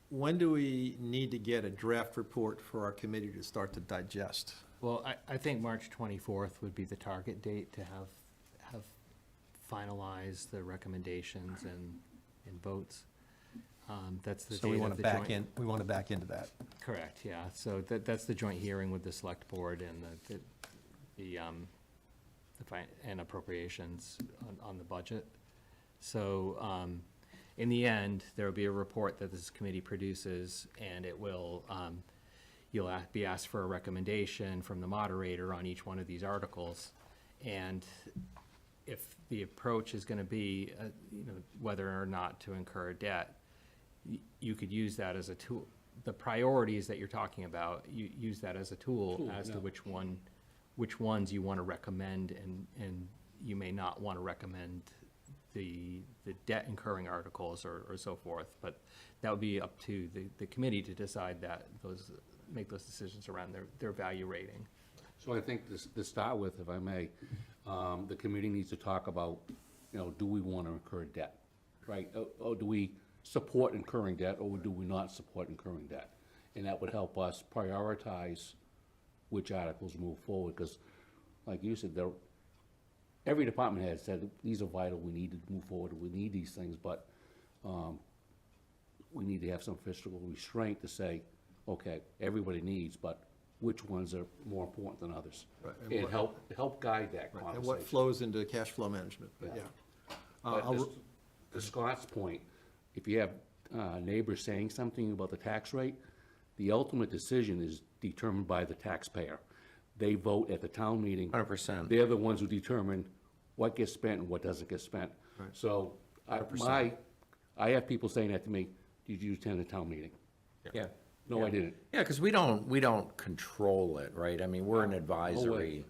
when do we need to get a draft report for our committee to start to digest? Well, I think March 24th would be the target date to have finalized the recommendations and votes. That's the So we date want of to the back joint. in, we want to back into that. Correct, yeah. So that's the joint hearing with the select board and and appropriations on the budget. So, in the end, there will be a report that this committee produces, and it will, you'll be asked for a recommendation from the moderator on each one of these articles. And if the approach is gonna be, whether or not to incur debt, you could use that as a tool. The priorities that you're talking about, you use that as a tool as to which ones you want to recommend, and you may not want to recommend the debt incurring articles or so forth. But that would be up to the committee to decide make those decisions around their value rating. So I think to start with, if I may, the committee needs to talk about, do we want to incur debt, right? Or do we support incurring debt, or do we not support incurring debt? And that would help us prioritize which articles move forward, because like you said, every department head said, these are vital, we need to move forward, we need these things, but we need to have some fiscal restraint to say, okay, everybody needs, but which ones are more important than others? Right, and And what- help guide that And conversation. what flows into cash flow management, but Yeah. yeah. But I'll- to Scott's point, if you have neighbors saying something about the tax rate, the ultimate decision is determined by the taxpayer. They vote at the town meeting. 100%. They're the ones who determine what gets spent and what doesn't get spent. So I have people saying that to me, did you attend the town meeting? Yeah. No, I didn't. Yeah, because we don't control it, right? I mean, we're an advisory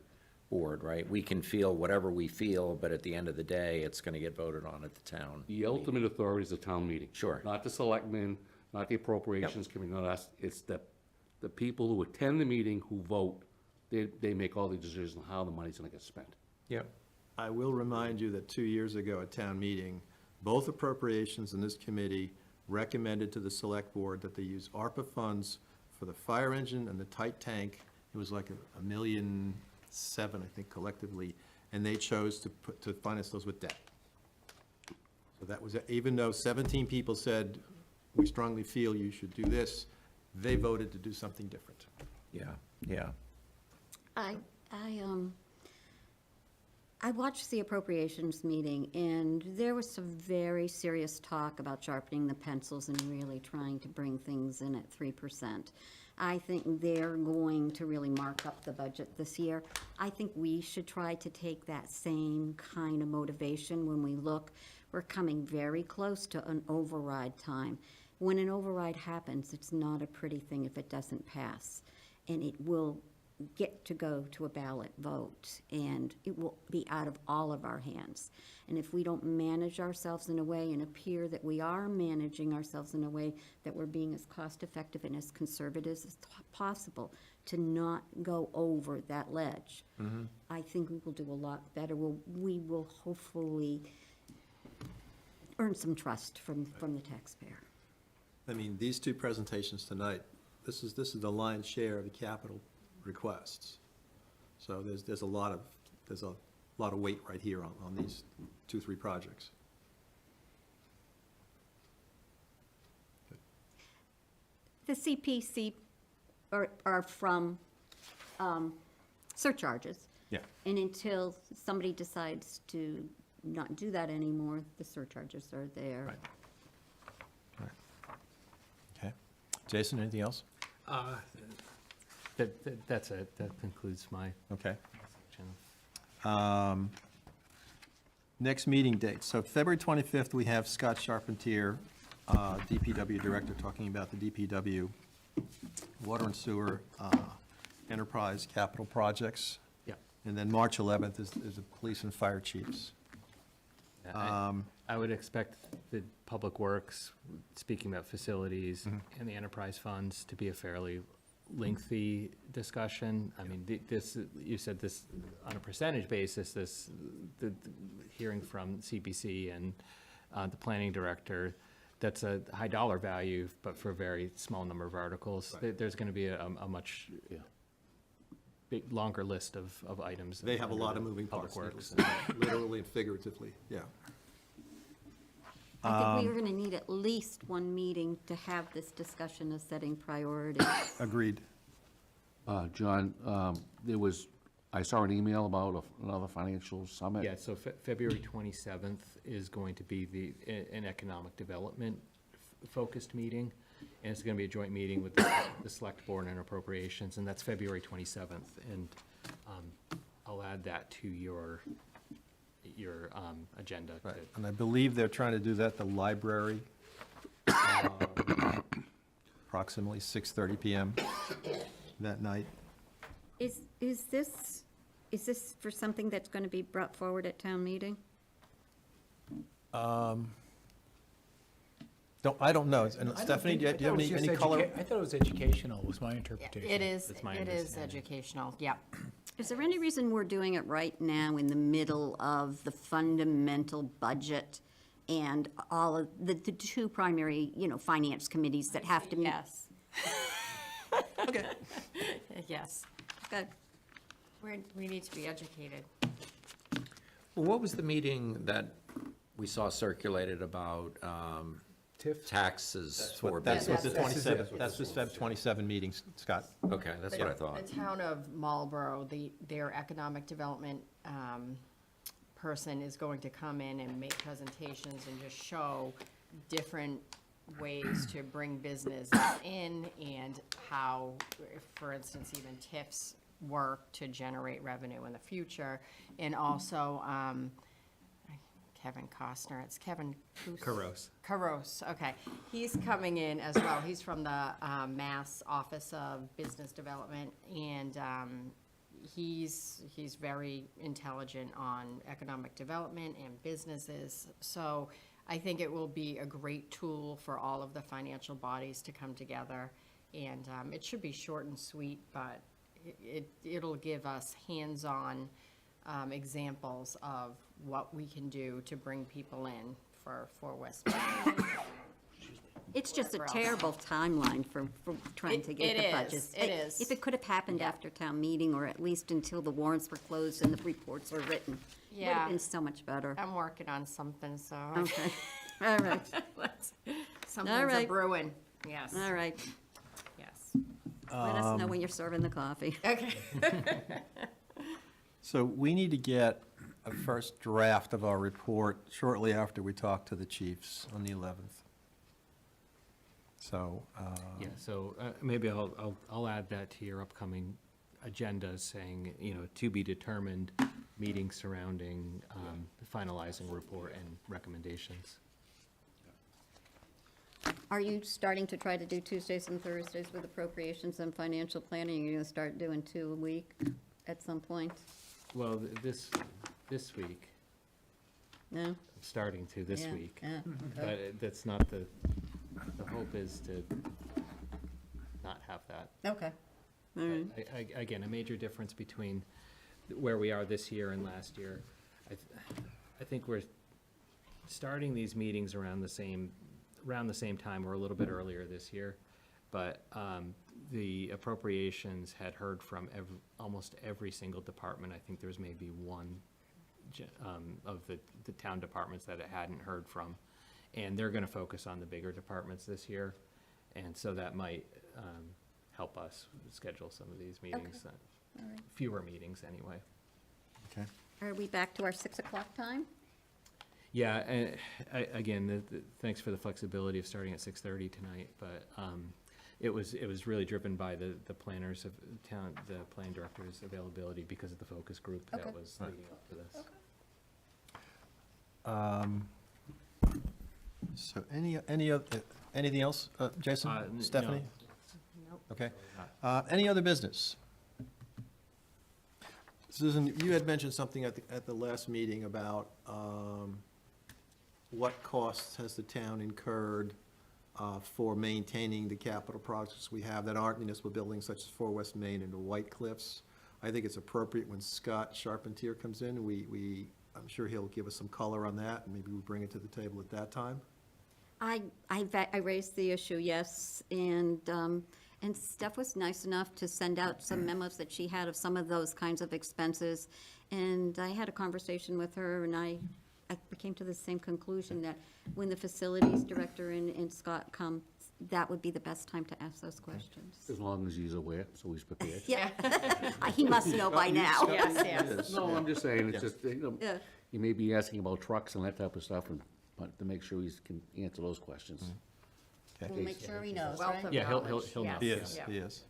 board, right? We can feel whatever we feel, but at the end of the day, it's going to get voted on at the town. The ultimate authority is the town meeting. Sure. Not the selectmen, not the appropriations committee, not us. It's the people who attend the meeting who vote. They make all the decisions on how the money's gonna get spent. Yep. I will remind you that 2 years ago at town meeting, both appropriations in this committee recommended to the select board that they use ARPA funds for the fire engine and the tight tank. It was like $1.7 million, I think, collectively, and they chose to finance those with debt. So that was, even though 17 people said, we strongly feel you should do this, they voted to do something different. Yeah, yeah. I watched the appropriations meeting, and there was some very serious talk about sharpening the pencils and really trying to bring things in at 3%. I think they're going to really mark up the budget this year. I think we should try to take that same kind of motivation when we look. We're coming very close to an override time. When an override happens, it's not a pretty thing if it doesn't pass. And it will get to go to a ballot vote, and it will be out of all of our hands. And if we don't manage ourselves in a way and appear that we are managing ourselves in a way that we're being as cost-effective and as conservative as possible to not go over that ledge, I think we will do a lot better. We will hopefully earn some trust from the taxpayer. I mean, these two presentations tonight, this is the lion's share of the capital requests. So there's a lot of weight right here on these 2-3 projects. The CPC are from surcharges. Yeah. And until somebody decides to not do that anymore, the surcharges are there. Right. Okay. Jason, anything else? That's it. That concludes my Okay. section. Next meeting date. So February 25th, we have Scott Charpentier, DPW Director, talking about the DPW water and sewer enterprise capital projects. Yep. And then March 11th is the police and fire chiefs. I would expect the Public Works, speaking about facilities and the enterprise funds, to be a fairly lengthy discussion. I mean, this, you said this on a percentage basis, the hearing from CPC and the planning director, that's a high dollar value, but for a very small number of articles. There's going to be a much longer list of items. They have a under lot the of moving Public parts, Works. literally and figuratively, yeah. I think we're going to need at least one meeting to have this discussion of setting priorities. Agreed. John, I saw an email about another financial summit. Yeah, so February 27th is going to be an economic development focused meeting, and it's going to be a joint meeting with the Select Board and Appropriations, and that's February 27th. And I'll add that to your agenda. Right, and I believe they're trying to do that at the library, approximately 6:30 PM that night. Is this for something that's going to be brought forward at town meeting? I don't know. And Stephanie, do you have any color? I thought it was educational, was my interpretation. It is, That's my it is understanding. educational, yeah. Is there any reason we're doing it right now in the middle of the fundamental budget and all of the two primary, finance committees that have to meet? Yes. Okay. Yes. Good. We need to be educated. Well, what was the meeting that we saw circulated about taxes for That's what the business? 27th, that's this Feb. 27 meeting, Scott. Okay, that's what I thought. The town of Marlboro, their economic development person is going to come in and make presentations and just show different ways to bring business in and how, for instance, even TIFs work to generate revenue in the future. And also, Kevin Costner, it's Kevin Caros. Caros, okay. He's coming in as well. He's from the Mass Office of Business Development, and he's very intelligent on economic development and businesses. So I think it will be a great tool for all of the financial bodies to come together. And it should be short and sweet, but it'll give us hands-on examples of what we can do to bring people in for West Bath. It's just a For us. terrible timeline for trying to get It the is, budgets. it is. If it could have happened after town meeting, or at least until the warrants were closed and the reports were written, it would Yeah. have been so much better. I'm working on something, so Okay, all right, something's a right. brewing. Yes, all right. yes. Let us know when you're serving the coffee. Okay. So we need to get a first draft of our report shortly after we talk to the chiefs on the 11th. So, Yeah, so maybe I'll add that to your upcoming agenda, saying, to be determined, meetings surrounding finalizing report and recommendations. Are you starting to try to do Tuesdays and Thursdays with appropriations and financial planning? Are you gonna start doing 2 a week at some point? Well, this week, No? I'm starting to this Yeah, week. yeah, But okay. that's not the hope is to not have that. Okay. All right. Again, a major difference between where we are this year and last year. I think we're starting these meetings around the same time, or a little bit earlier this year. But the appropriations had heard from almost every single department. I think there's maybe one of the town departments that it hadn't heard from. And they're gonna focus on the bigger departments this year. And so that might help us schedule some of these meetings, All right. fewer meetings anyway. okay. Are we back to our 6 o'clock time? Yeah, and again, thanks for the flexibility of starting at 6:30 tonight, but it was really driven by the planners of town, the plan director's availability because of the focus group Okay. that was leading up to this. So anything else, Jason, No. Stephanie? Nope. Okay. Any other business? Susan, you had mentioned something at the last meeting about what costs has the town incurred for maintaining the capital projects we have that aren't municipal buildings such as 4 West Main and the White Cliffs. I think it's appropriate when Scott Charpentier comes in, I'm sure he'll give us some color on that, and maybe we bring it to the table at that time. I raised the issue, yes, and Steph was nice enough to send out some memos that she had of some of those kinds of expenses. And I had a conversation with her, and I came to the same conclusion that when the facilities director and Scott come, that would be the best time to ask those questions. As long as he's aware, so he's prepared. Yeah, he must know by now. Yes, yes. No, I'm just saying, it's just, Yeah. you may be asking about trucks and that type of stuff, but to make sure he can answer those questions. Okay. We'll make sure he knows, Wealth right? of Yeah, he'll knowledge, know. yes, He is, yeah. he is,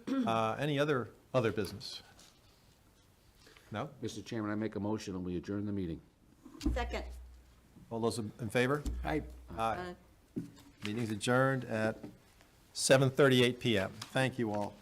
yeah. Any other business? No? Mr. Chairman, I make a motion and we adjourn the meeting. Second. All those in favor? I Aye. Meeting's adjourned at 7:38 PM. Thank you all.